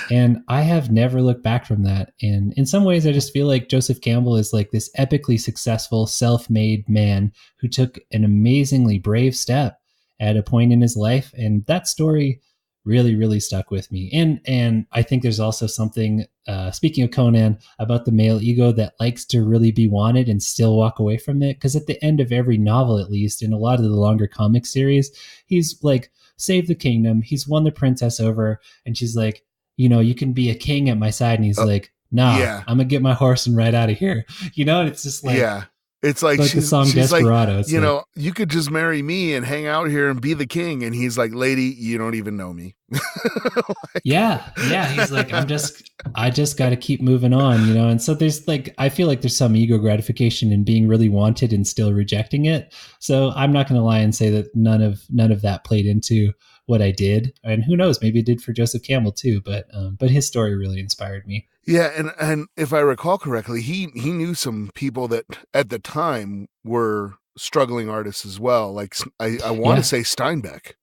And I have never looked back from that. And in some ways, I just feel like Joseph Campbell is like this epically successful, self-made man who took an amazingly brave step at a point in his life. And that story really, really stuck with me. And I think there's also something, speaking of Conan, about the male ego that likes to really be wanted and still walk away from it. Because at the end of every novel, at least in a lot of the longer comic series, he's like, saved the kingdom. He's won the princess over. And she's like, you can be a king at my side. And he's like, nah, yeah. I'm gonna get my horse and ride out of here. And it's just like, yeah. It's like, the song Desperado. Like, you could just marry me and hang out here and be the king. And he's like, lady, you don't even know me. Like, yeah. He's like, I just got to keep moving on, And so there's like, I feel like there's some ego gratification in being really wanted and still rejecting it. So I'm not going to lie and say that none of that played into what I did. And who knows, maybe it did for Joseph Campbell too. But his story really inspired me. Yeah, and if I recall correctly, he knew some people that at the time were struggling artists as well. Like I want to say Steinbeck.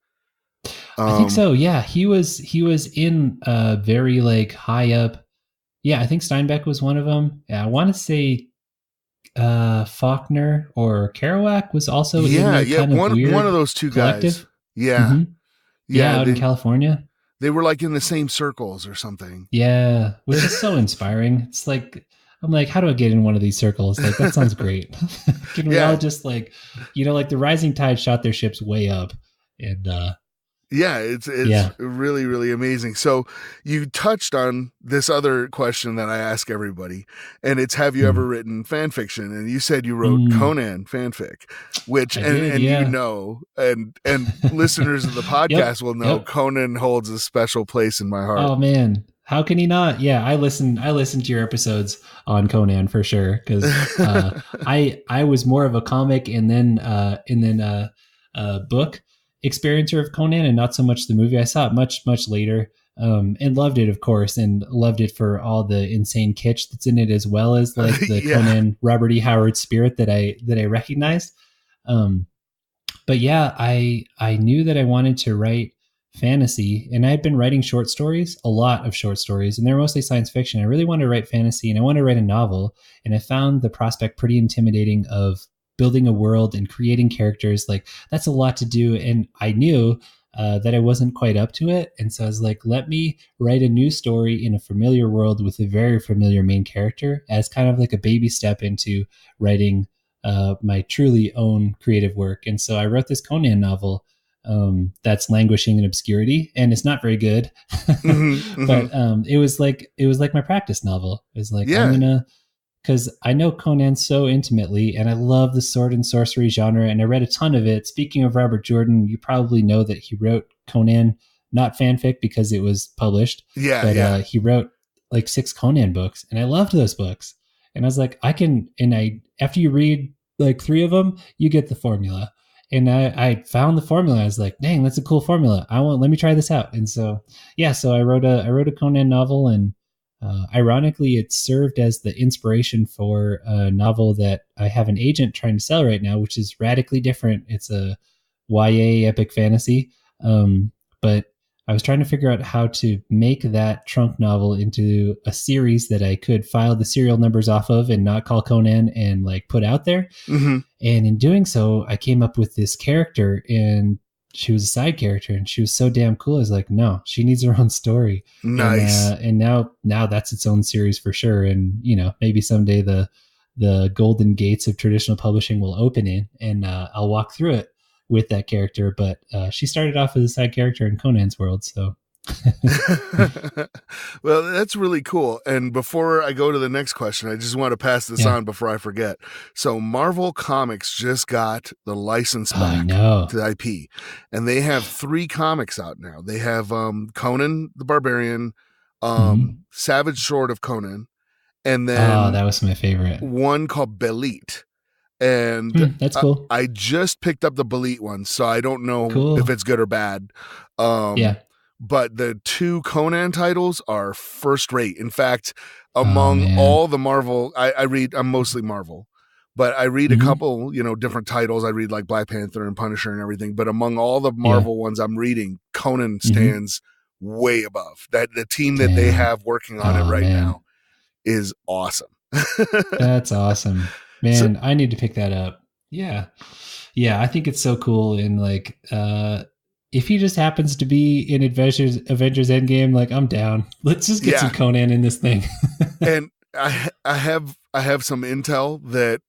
I think so. Yeah, he was in very like high up. Yeah, I think Steinbeck was one of them. Yeah, I want to say Faulkner or Kerouac was also in the kind of weird one of those two collective. Guys. Yeah. Mm-hmm. Yeah, out in California. They were like in the same circles or something. Yeah, which is so inspiring. It's like, I'm like, how do I get in one of these circles? Like, that sounds great. Can we all just like, like the rising tide shot their ships way up. And it's really, really amazing. So you touched on this other question that I ask everybody, and it's, have you ever written fan fiction? And you said you wrote Conan fanfic, which, and listeners of the podcast will know Conan holds a special place in my heart. Oh man, how can he not? Yeah, I listened to your episodes on Conan for sure. Cause I was more of a comic and then book experiencer of Conan and not so much the movie. I saw it much, much later, and loved it, of course, and loved it for all the insane kitsch that's in it, as well as like the Conan Robert E. Howard spirit that I recognized. But yeah, I knew that I wanted to write fantasy, and I had been writing short stories, a lot of short stories, and they're mostly science fiction. I really wanted to write fantasy, and I wanted to write a novel, and I found the prospect pretty intimidating of building a world and creating characters. Like, that's a lot to do. And I knew that I wasn't quite up to it. And so I was like, let me write a new story in a familiar world with a very familiar main character as kind of like a baby step into writing my truly own creative work. And so I wrote this Conan novel that's languishing in obscurity, and it's not very good. But it was like my practice novel. It was like, I'm gonna, because I know Conan so intimately, and I love the sword and sorcery genre, and I read a ton of it. Speaking of Robert Jordan, you probably know that he wrote Conan, not fanfic because it was published. He wrote like 6 Conan books, and I loved those books. And I was like, after you read like 3 of them, you get the formula. And I found the formula. I was like, dang, that's a cool formula. Let me try this out. And so, so I wrote a Conan novel, and ironically, it served as the inspiration for a novel that I have an agent trying to sell right now, which is radically different. It's a YA epic fantasy. But I was trying to figure out how to make that trunk novel into a series that I could file the serial numbers off of and not call Conan and like put out there. And in doing so, I came up with this character, and she was a side character, and she was so damn cool. I was like, no, she needs her own story. Nice. And now that's its own series for sure. And, maybe someday the golden gates of traditional publishing will open in, and I'll walk through it with that character. But she started off as a side character in Conan's world. So. Well, that's really cool. And before I go to the next question, I just want to pass this on before I forget. So Marvel Comics just got the license back to the IP, and they have 3 comics out now. They have Conan the Barbarian, Savage Sword of Conan, and then that was my favorite one called Belit. And that's cool. I just picked up the Belit one, so I don't know if it's good or bad. but the 2 Conan titles are first rate. In fact, Oh among man. all the Marvel, I'm mostly Marvel, but I read a Hmm. couple, different titles. I read like Black Panther and Punisher and everything. But among all the Yeah. Marvel ones I'm reading, Conan Hmm. stands way above. That the team that they Damn. have working on it Oh right man. now is awesome. That's awesome. So Man, I need to pick that up. Yeah. Yeah, I think it's so cool. And like, if he just happens to be in Avengers Endgame, like I'm down. Let's just get some yeah, Conan in this thing. and I have some intel that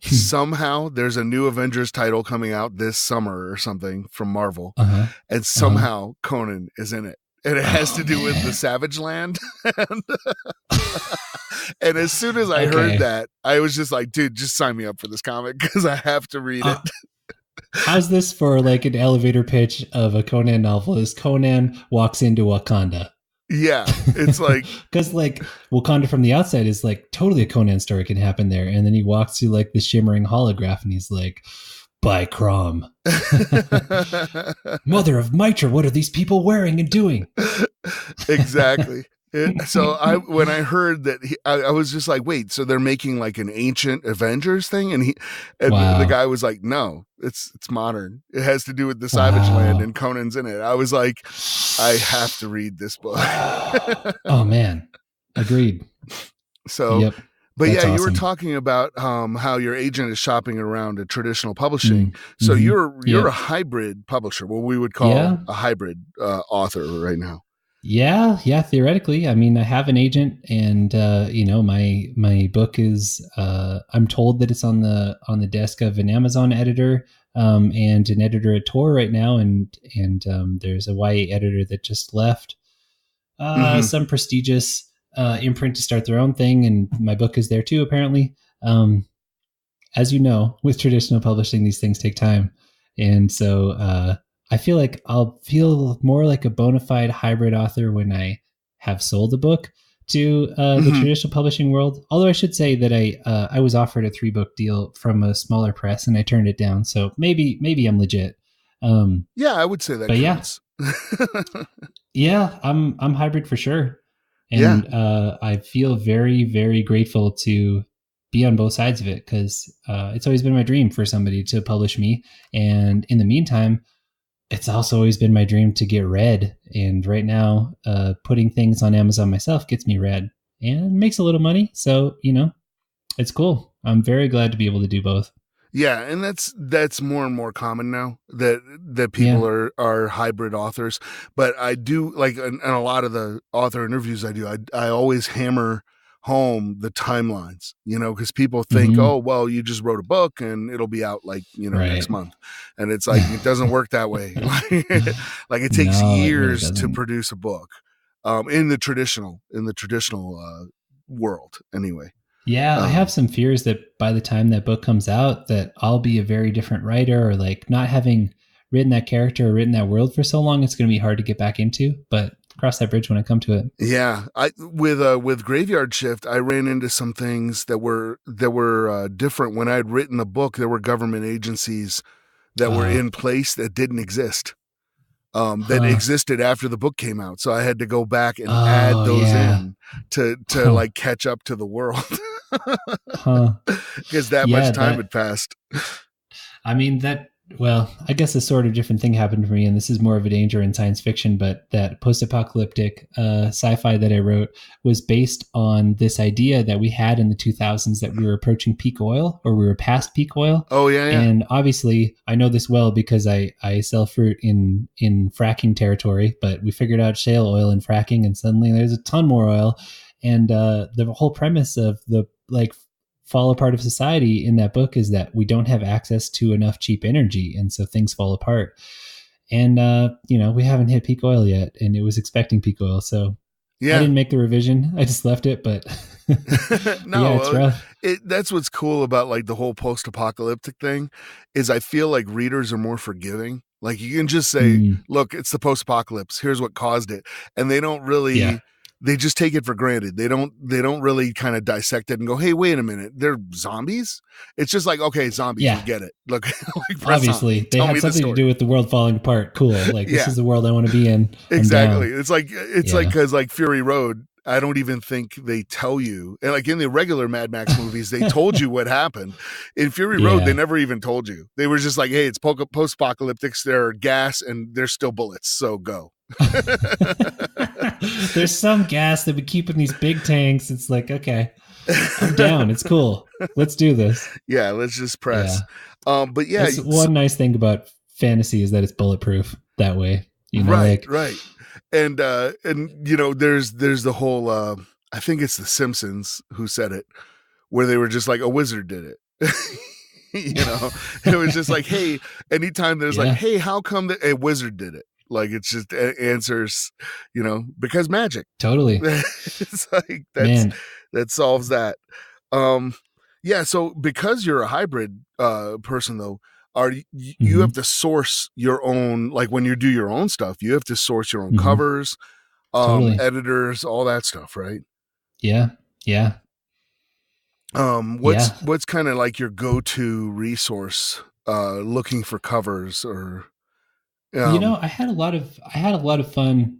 somehow there's a new Avengers title coming out this summer or something from Marvel, Uh-huh. and Uh-huh. somehow Conan is in it, and it has Oh to do with the man. Savage Land. and, and as soon as I heard Okay. that, I was just like, dude, just sign me up for this comic because I have to read it. Uh, how's this for like an elevator pitch of a Conan novel? Is Conan walks into Wakanda? Yeah, it's like Because like Wakanda from the outside is like totally a Conan story can happen there, and then he walks through like the shimmering holograph, and he's like, "By Crom, Mother of Mitra, what are these people wearing and doing?" exactly. So when I heard that, I was just like, wait, so they're making like an ancient Avengers thing, and the Wow, guy was like, no, it's modern. It has to do with the Savage Land, wow, and Conan's in it. I was like, I have to read this book. oh man, agreed. So, Yep, but yeah, that's you were awesome. talking about how your agent is shopping around at traditional publishing. Mm, So mm-hmm. you're a Yep. hybrid publisher, what we would call Yeah. a hybrid author right now. Yeah, yeah, theoretically. I mean, I have an agent and my book is I'm told that it's on the desk of an Amazon editor and an editor at Tor right now and there's a YA editor that just left Mm-hmm. some prestigious imprint to start their own thing and my book is there too apparently. Um as you know, with traditional publishing, these things take time. And so I feel like I'll feel more like a bona fide hybrid author when I have sold a book to the Mm-hmm. traditional publishing world. Although I should say that I was offered a 3-book deal from a smaller press and I turned it down. So maybe I'm legit. Um, Yeah, I would say that but yeah, counts. yeah, I'm hybrid for sure, Yeah. and I feel very very grateful to be on both sides of it because it's always been my dream for somebody to publish me, and in the meantime, it's also always been my dream to get read. And right now, putting things on Amazon myself gets me read and makes a little money, so it's cool. I'm very glad to be able to do both. Yeah, and that's more and more common now that Yeah. people are hybrid authors. But I do like in a lot of the author interviews I do, I always hammer home the timelines, because people think, Mm-hmm. oh, well, you just wrote a book and it'll be out like, next Right. month. And it's like it doesn't work that way. Like it takes No, it really years to doesn't. produce a book. In the traditional world anyway. Yeah, I have Um some fears that by the time that book comes out that I'll be a very different writer or like not having written that character or written that world for so long it's going to be hard to get back into, but cross that bridge when I come to it. Yeah, I with Graveyard Shift, I ran into some things that were different. When I'd written the book, there were government agencies that were Uh, in place that didn't exist, that huh. existed after the book came out. So I had to go back and add Oh, those yeah. in to Huh. like catch up to the world Huh. because that Yeah, much time had that passed. I mean that. Well, I guess a sort of different thing happened for me, and this is more of a danger in science fiction. But that post-apocalyptic sci-fi that I wrote was based on this idea that we had in the 2000s that we were approaching peak oil, or we were past peak oil. Oh yeah, yeah. And obviously, I know this well because I sell fruit in fracking territory. But we figured out shale oil and fracking, and suddenly there's a ton more oil. And the whole premise of the like fall apart of society in that book is that we don't have access to enough cheap energy and so things fall apart and we haven't hit peak oil yet and it was expecting peak oil so I Yeah. didn't make the revision. I just left it, but but yeah, No, it's rough. that's what's cool about like the whole post-apocalyptic thing is I feel like readers are more forgiving. Like you can just say, Mm, "Look, it's the post-apocalypse. Here's what caused it," and they don't yeah. really they just take it for granted. They don't really kind of dissect it and go, hey, wait a minute, they're zombies. It's just like, okay, zombies, we Yeah. get it. Look, like, press on. Obviously, they Tell had me the something to story. do with the world falling apart. Cool. Like, this Yeah, is the world I want to be in. I'm exactly. down. It's like Yeah. because like Fury Road, I don't even think they tell you. And like in the regular Mad Max movies, they told you what happened. In Fury Road, they Yeah. never even told you. They were just like, hey, it's post-apocalyptic. There are gas and there's still bullets, so go. There's some gas that we keep in these big tanks. It's like, okay, I'm down. It's cool. Let's do this. Yeah, let's just press. Yeah. But yeah, That's one nice thing about fantasy is that it's bulletproof that way. You know, right, like, right. And you know, there's the whole I think it's the Simpsons who said it, where they were just like, a wizard did it. You know, it was just like, hey, anytime there's like, yeah, hey, how come that a wizard did it? Like, it's just answers, you know, because magic. totally. It's like Man. that solves that. Um, yeah. So because you're a hybrid person, though, are you have Mhm. to source your own, like when you do your own stuff, you have to source your own Mhm. covers, Totally. editors, all that stuff, right? Yeah. Yeah. Yeah. What's kind of like your go-to resource looking for covers or You know, um I had a lot of fun.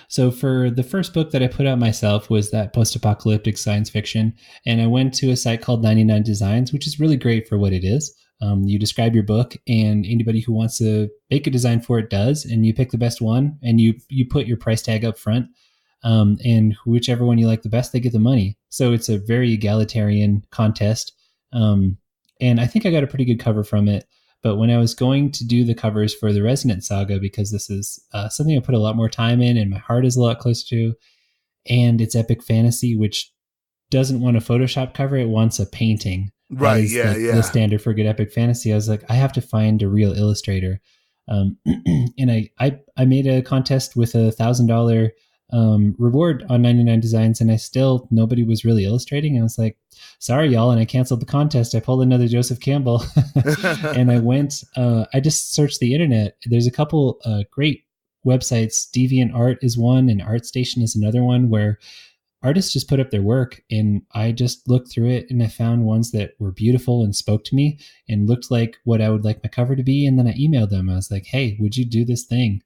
So for the first book that I put out myself was that post-apocalyptic science fiction, and I went to a site called 99 Designs, which is really great for what it is. You describe your book, and anybody who wants to make a design for it does, and you pick the best one, and you put your price tag up front, and whichever one you like the best, they get the money. So it's a very egalitarian contest, and I think I got a pretty good cover from it. But when I was going to do the covers for the Resonant Saga, because this is something I put a lot more time in and my heart is a lot closer to, and it's epic fantasy, which doesn't want a Photoshop cover, it wants a painting. That right, is yeah, like the yeah. standard for good epic fantasy. I was like, I have to find a real illustrator. And I made a contest with $1,000 reward on 99 Designs, and nobody was really illustrating. I was like, sorry, y'all. And I canceled the contest. I pulled another Joseph Campbell and I just searched the internet. There's a couple great websites. DeviantArt is one, and ArtStation is another one where artists just put up their work, and I just looked through it and I found ones that were beautiful and spoke to me and looked like what I would like my cover to be. And then I emailed them. I was like, hey, would you do this thing?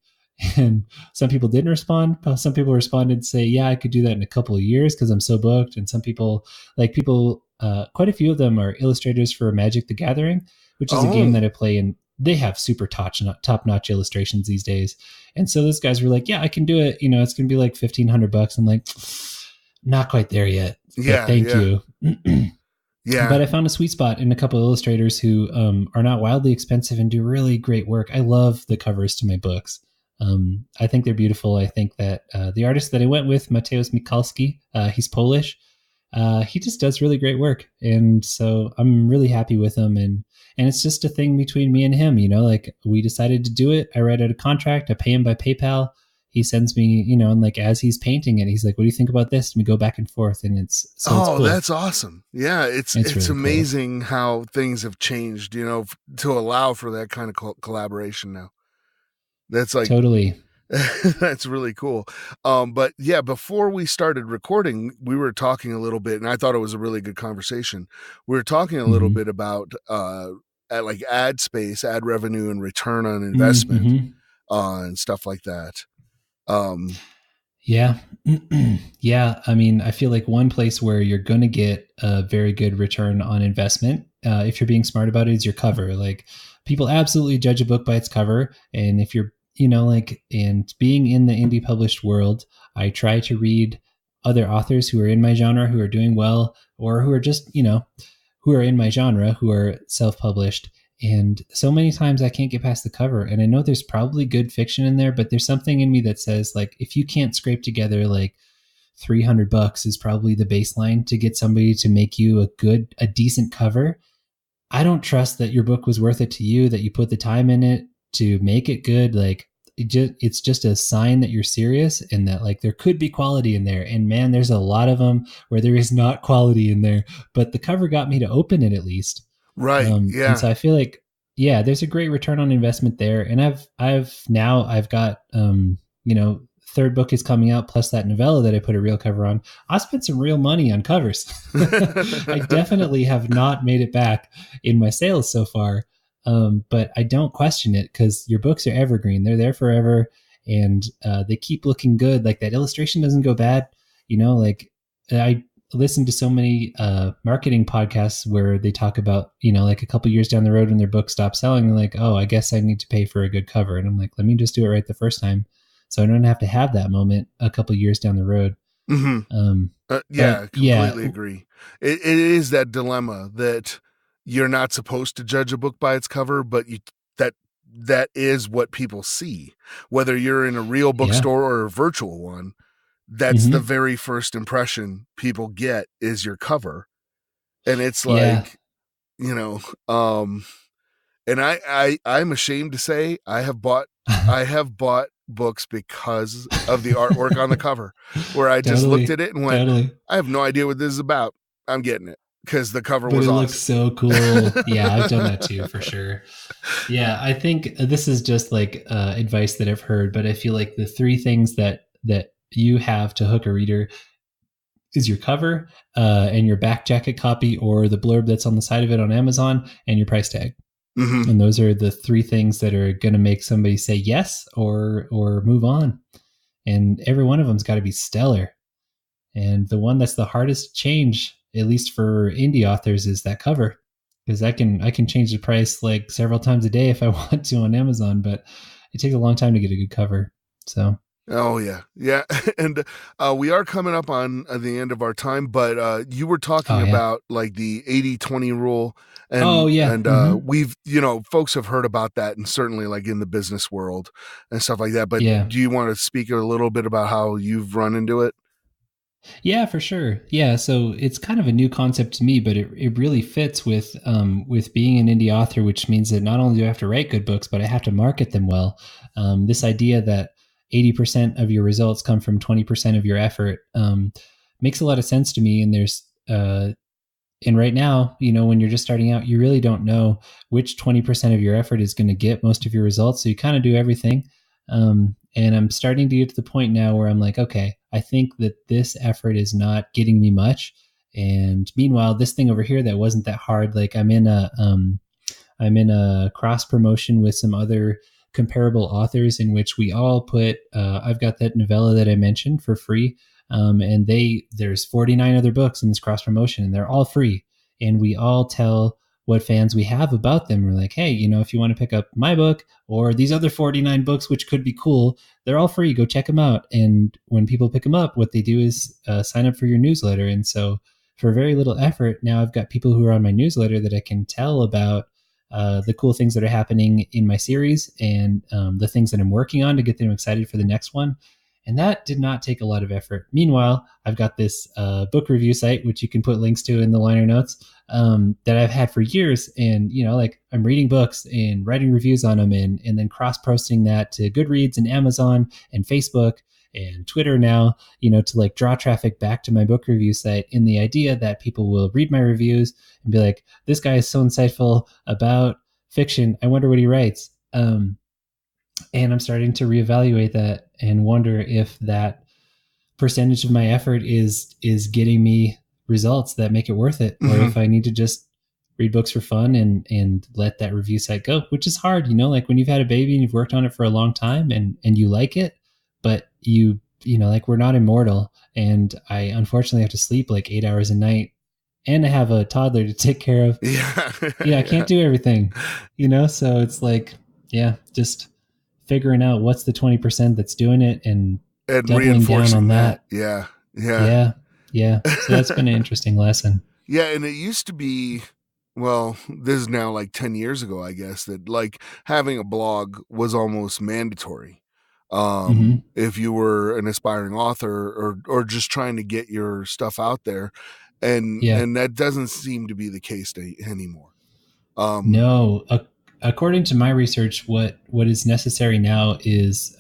And some people didn't respond. Some people responded and say, yeah, I could do that in a couple of years because I'm so booked. And some people, quite a few of them are illustrators for Magic the Gathering, which is a game Oh, that I play, and they have super top-notch illustrations these days. And so those guys were like, yeah, I can do it. You know, it's going to be like $1,500. I'm like, not quite there yet, but yeah, thank yeah, you. yeah. But I found a sweet spot in a couple of illustrators who are not wildly expensive and do really great work. I love the covers to my books. I think they're beautiful. I think that the artist that I went with, Mateusz Mikalski, he's Polish. He just does really great work, and so I'm really happy with him. And it's just a thing between me and him. You know, like we decided to do it. I write out a contract. I pay him by PayPal. He sends me, you know, and like as he's painting it, he's like, "What do you think about this?" And we go back and forth, and it's Oh, cool. that's awesome. Yeah, It's it's really cool. amazing how things have changed, you know, to allow for that kind of collaboration now. That's like Totally. that's really cool. But yeah, before we started recording, we were talking a little bit, and I thought it was a really good conversation. We were talking a little Mm-hmm. bit about like ad space, ad revenue, and return on investment, Mm-hmm. and stuff like that. Um, Yeah. Yeah. I mean, I feel like one place where you're going to get a very good return on investment, if you're being smart about it, is your cover. Like, people absolutely judge a book by its cover. And if you're, you know, like, and being in the indie published world, I try to read other authors who are in my genre, who are doing well, or who are just, you know, who are in my genre, who are self published. And so many times I can't get past the cover. And I know there's probably good fiction in there, but there's something in me that says, like, if you can't scrape together like $300 is probably the baseline to get somebody to make you a decent cover. I don't trust that your book was worth it to you, that you put the time in it to make it good. Like, it's just a sign that you're serious and that like there could be quality in there. And man, there's a lot of them where there is not quality in there, but the cover got me to open it at least. right. And Yeah. so I feel like, yeah, there's a great return on investment there. And I've got, you know, third book is coming out, plus that novella that I put a real cover on, I spent some real money on covers. I definitely have not made it back in my sales so far. But I don't question it because your books are evergreen. They're there forever, and they keep looking good. Like that illustration doesn't go bad. Like I listen to so many marketing podcasts where they talk about, like a couple years down the road when their book stops selling, they're like, oh, I guess I need to pay for a good cover. And I'm like, let me just do it right the first time, so I don't have to have that moment a couple years down the road. Mm-hmm. But completely agree. It is that dilemma that you're not supposed to judge a book by its cover, but that is what people see. Whether you're in a real bookstore or a virtual one, that's the very first impression people get is your cover. And it's like, and I'm ashamed to say I have bought books because of the artwork on the cover, where I just looked at it and went, I have no idea what this is about. I'm getting it because the cover was awesome. It looks so cool. Yeah, I've done that too, for sure. Yeah, I think this is just like advice that I've heard, but I feel like the three things that you have to hook a reader is your cover and your back jacket copy, or the blurb that's on the side of it on Amazon, and your price tag. Mm-hmm. And those are the three things that are going to make somebody say yes or move on. And every one of them's got to be stellar. And the one that's the hardest to change, at least for indie authors, is that cover, because I can change the price like several times a day if I want to on Amazon, but it takes a long time to get a good cover. So. Oh, yeah. And we are coming up on the end of our time, but you were talking about like the 80-20 rule. And we've, folks have heard about that, and certainly like in the business world and stuff like that. But do you want to speak a little bit about how you've run into it? Yeah, for sure. Yeah, so it's kind of a new concept to me, but it really fits with being an indie author, which means that not only do I have to write good books, but I have to market them well. This idea that 80% of your results come from 20% of your effort makes a lot of sense to me. And there's and right now, when you're just starting out, you really don't know which 20% of your effort is going to get most of your results. So you kind of do everything. And I'm starting to get to the point now where I'm like, okay, I think that this effort is not getting me much. And meanwhile, this thing over here that wasn't that hard, like I'm in a cross promotion with some other comparable authors in which we all put, I've got that novella that I mentioned for free. And there's 49 other books in this cross promotion, and they're all free. And we all tell what fans we have about them. We're like, hey, if you want to pick up my book or these other 49 books, which could be cool, they're all free. Go check them out. And when people pick them up, what they do is sign up for your newsletter. And so for very little effort, now I've got people who are on my newsletter that I can tell about the cool things that are happening in my series and the things that I'm working on to get them excited for the next one. And that did not take a lot of effort. Meanwhile, I've got this book review site, which you can put links to in the liner notes, that I've had for years. And, like I'm reading books and writing reviews on them and then cross-posting that to Goodreads and Amazon and Facebook and Twitter now, to like draw traffic back to my book review site, in the idea that people will read my reviews and be like, this guy is so insightful about fiction. I wonder what he writes. And I'm starting to reevaluate that and wonder if that percentage of my effort is getting me results that make it worth it, or if I need to just read books for fun and let that review site go, which is hard, like when you've had a baby and you've worked on it for a long time and you like it, but like we're not immortal. And I unfortunately have to sleep like 8 hours a night, and I have a toddler to take care of. I can't do everything, so it's like, just figuring out what's the 20% that's doing it and doubling down on that. Yeah. So that's been an interesting lesson. Yeah. And it used to be, well, this is now like 10 years ago, I guess, that like having a blog was almost mandatory. If you were an aspiring author or just trying to get your stuff out there. And that doesn't seem to be the case anymore. No, according to my research, what is necessary now is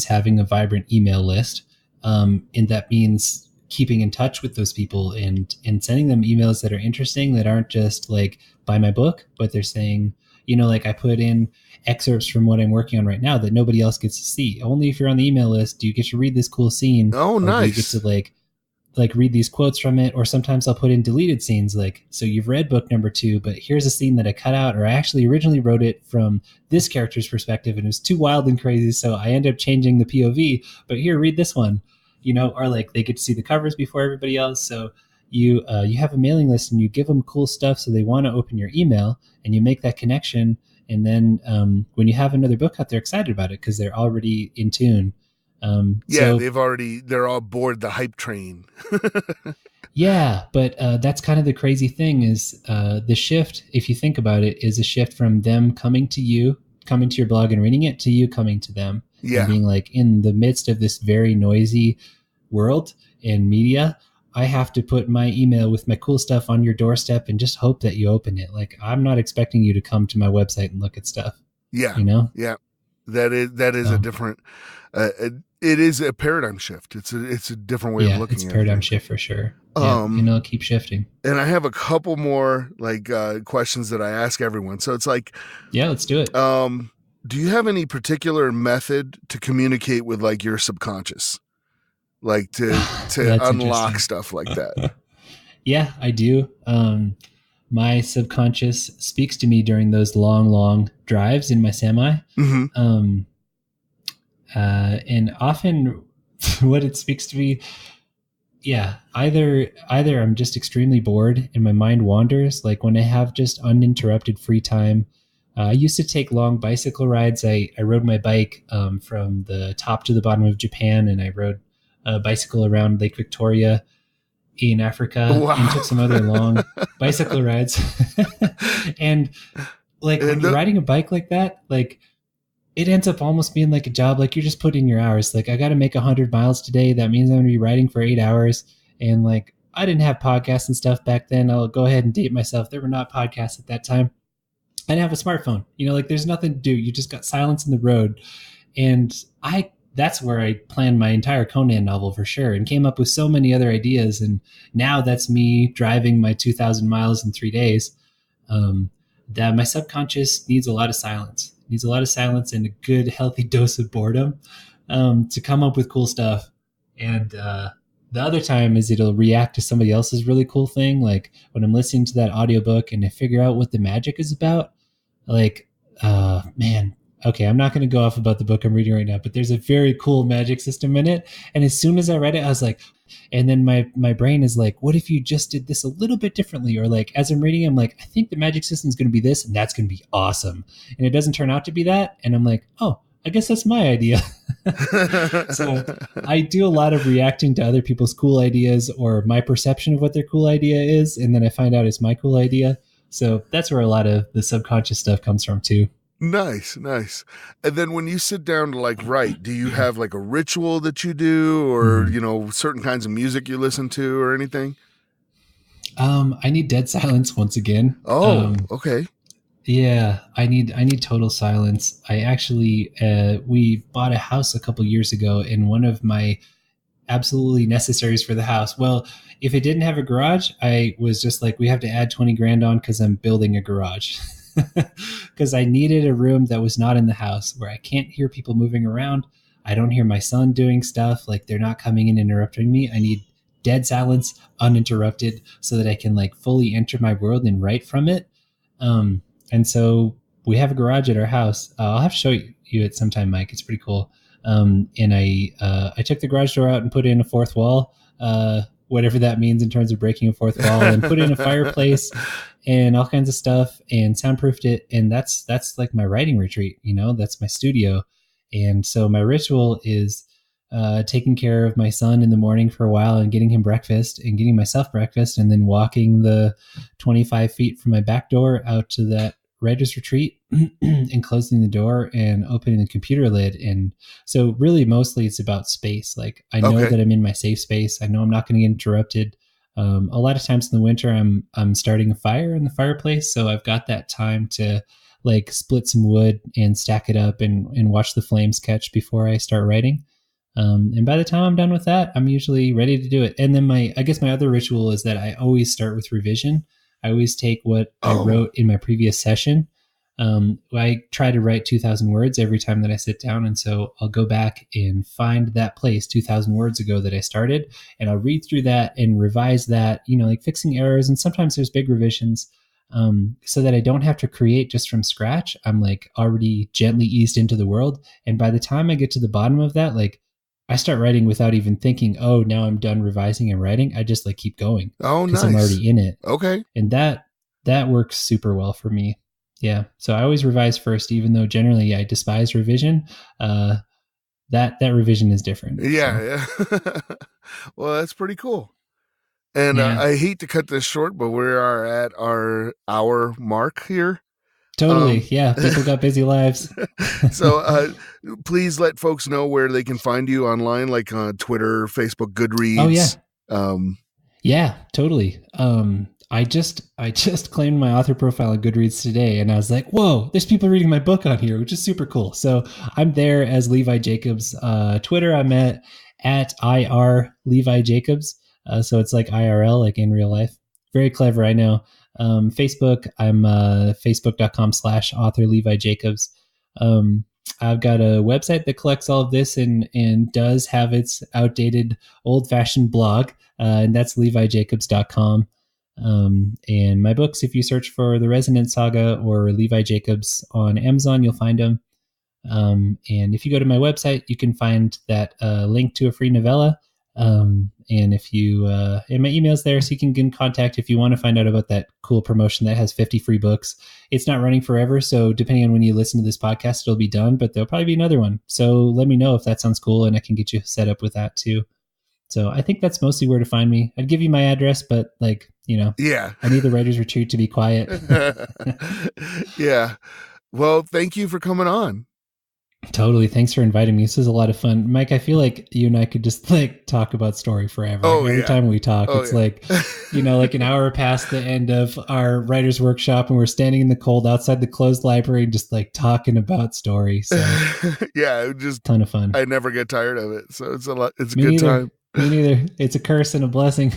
having a vibrant email list. And that means keeping in touch with those people and sending them emails that are interesting, that aren't just like buy my book, but they're saying, like I put in excerpts from what I'm working on right now that nobody else gets to see. Only if you're on the email list do you get to read this cool scene. Oh, or do you get nice. to like read these quotes from it. Or sometimes I'll put in deleted scenes, like, so you've read book number 2, but here's a scene that I cut out, or I actually originally wrote it from this character's perspective and it was too wild and crazy, so I ended up changing the POV, but here, read this one. Or like they get to see the covers before everybody else. So you have a mailing list and you give them cool stuff so they want to open your email, and you make that connection. And then when you have another book out, they're excited about it because they're already in tune. They're all aboard the hype train. Yeah, but that's kind of the crazy thing is the shift, if you think about it, is a shift from them coming to your blog and reading it, to you coming to them. Yeah. And being like, in the midst of this very noisy world and media, I have to put my email with my cool stuff on your doorstep and just hope that you open it. Like, I'm not expecting you to come to my website and look at stuff. Yeah. Yeah. That is a different, it is a paradigm shift. It's a different way of looking at it. It's a paradigm shift for sure. Keep shifting. And I have a couple more questions that I ask everyone. So it's like, yeah, let's do it. Do you have any particular method to communicate with like your subconscious? Like to unlock stuff like that? Yeah, I do. My subconscious speaks to me during those long drives in my semi. Mm-hmm. And often what it speaks to me, either I'm just extremely bored and my mind wanders. Like when I have just uninterrupted free time. I used to take long bicycle rides. I rode my bike from the top to the bottom of Japan, and I rode a bicycle around Lake Victoria in Africa. Wow. And took some other long bicycle rides. And like when you're riding a bike like that, like it ends up almost being like a job. Like you're just putting in your hours. Like I got to make 100 miles today. That means I'm going to be riding for 8 hours. And like I didn't have podcasts and stuff back then. I'll go ahead and date myself. There were not podcasts at that time. I didn't have a smartphone. Like there's nothing to do. You just got silence in the road. And that's where I planned my entire Conan novel for sure, and came up with so many other ideas. And now that's me driving my 2,000 miles in 3 days. That my subconscious needs a lot of silence. It needs a lot of silence and a good, healthy dose of boredom to come up with cool stuff. And the other time is it'll react to somebody else's really cool thing. Like when I'm listening to that audiobook and I figure out what the magic is about, like, man, okay, I'm not going to go off about the book I'm reading right now, but there's a very cool magic system in it. And as soon as I read it, I was like, and then my brain is like, what if you just did this a little bit differently? Or like, as I'm reading, I'm like, I think the magic system is going to be this, and that's going to be awesome. And it doesn't turn out to be that. And I'm like, oh, I guess that's my idea. So I do a lot of reacting to other people's cool ideas or my perception of what their cool idea is. And then I find out it's my cool idea. So that's where a lot of the subconscious stuff comes from too. Nice. And then when you sit down to like write, do you have like a ritual that you do, or, certain kinds of music you listen to or anything? I need dead silence once again. Oh, okay. Yeah, I need total silence. I actually, we bought a house a couple years ago, and one of my absolutely necessaries for the house, well, if it didn't have a garage, I was just like, we have to add 20 grand on because I'm building a garage. Because I needed a room that was not in the house, where I can't hear people moving around. I don't hear my son doing stuff. Like they're not coming in and interrupting me. I need dead silence, uninterrupted, so that I can like fully enter my world and write from it. And so we have a garage at our house. I'll have to show you it sometime, Mike. It's pretty cool. And I took the garage door out and put in a fourth wall, whatever that means in terms of breaking a fourth wall, and put in a fireplace and all kinds of stuff, and soundproofed it. And that's like my writing retreat, that's my studio. And so my ritual is taking care of my son in the morning for a while and getting him breakfast and getting myself breakfast, and then walking the 25 feet from my back door out to that writer's retreat and closing the door and opening the computer lid. And so really mostly it's about space. Like I know that I'm in my safe space. I know I'm not going to get interrupted. A lot of times in the winter, I'm starting a fire in the fireplace. So I've got that time to like split some wood and stack it up and watch the flames catch before I start writing. And by the time I'm done with that, I'm usually ready to do it. And then I guess my other ritual is that I always start with revision. I always take what I wrote in my previous session. I try to write 2,000 words every time that I sit down. And so I'll go back and find that place 2,000 words ago that I started, and I'll read through that and revise that, like fixing errors. And sometimes there's big revisions, so that I don't have to create just from scratch. I'm like already gently eased into the world. And by the time I get to the bottom of that, like I start writing without even thinking, oh, now I'm done revising and writing. I just like keep going. Oh, nice. Because I'm already in it. Okay. And that works super well for me. Yeah. So I always revise first, even though generally I despise revision. That revision is different. Yeah. So. Yeah. Well, that's pretty cool. And I hate to cut this short, but we are at our hour mark here. Totally. Yeah. People got busy lives. So please let folks know where they can find you online, like Twitter, Facebook, Goodreads. Oh, yeah. Yeah, totally. I just claimed my author profile on Goodreads today, and I was like, whoa, there's people reading my book on here, which is super cool. So I'm there as Levi Jacobs. Twitter, I'm at IR Levi Jacobs. So it's like IRL, like in real life. Very clever, I know. Facebook, I'm facebook.com/author Levi Jacobs. I've got a website that collects all of this and does have its outdated, old-fashioned blog, and that's levijacobs.com. And my books, if you search for The Resonant Saga or Levi Jacobs on Amazon, you'll find them. And if you go to my website, you can find that link to a free novella. And if you, and my email's there, so you can get in contact if you want to find out about that cool promotion that has 50 free books. It's not running forever, so depending on when you listen to this podcast, it'll be done, but there'll probably be another one. So let me know if that sounds cool, and I can get you set up with that too. So I think that's mostly where to find me. I'd give you my address, but yeah, I need the writer's retreat to be quiet. Yeah. Well, thank you for coming on. Totally. Thanks for inviting me. This is a lot of fun. Mike, I feel like you and I could just talk about story forever. Every time we talk, it's like an hour past the end of our writer's workshop, and we're standing in the cold outside the closed library, just talking about story. So yeah, just ton of fun. I never get tired of it. So it's a Me good neither. time. Me neither. It's a curse and a blessing.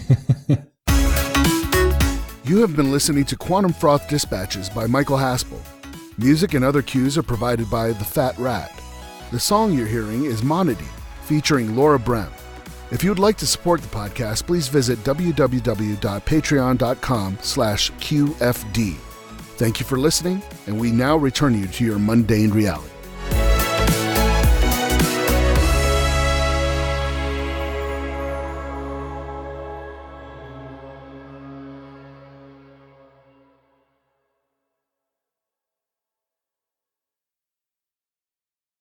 You have been listening to Quantum Froth Dispatches by Michael Haspel. Music and other cues are provided by The Fat Rat. The song you're hearing is Monody, featuring Laura Brem. If you would like to support the podcast, please visit www.patreon.com/QFD. Thank you for listening, and we now return you to your mundane reality.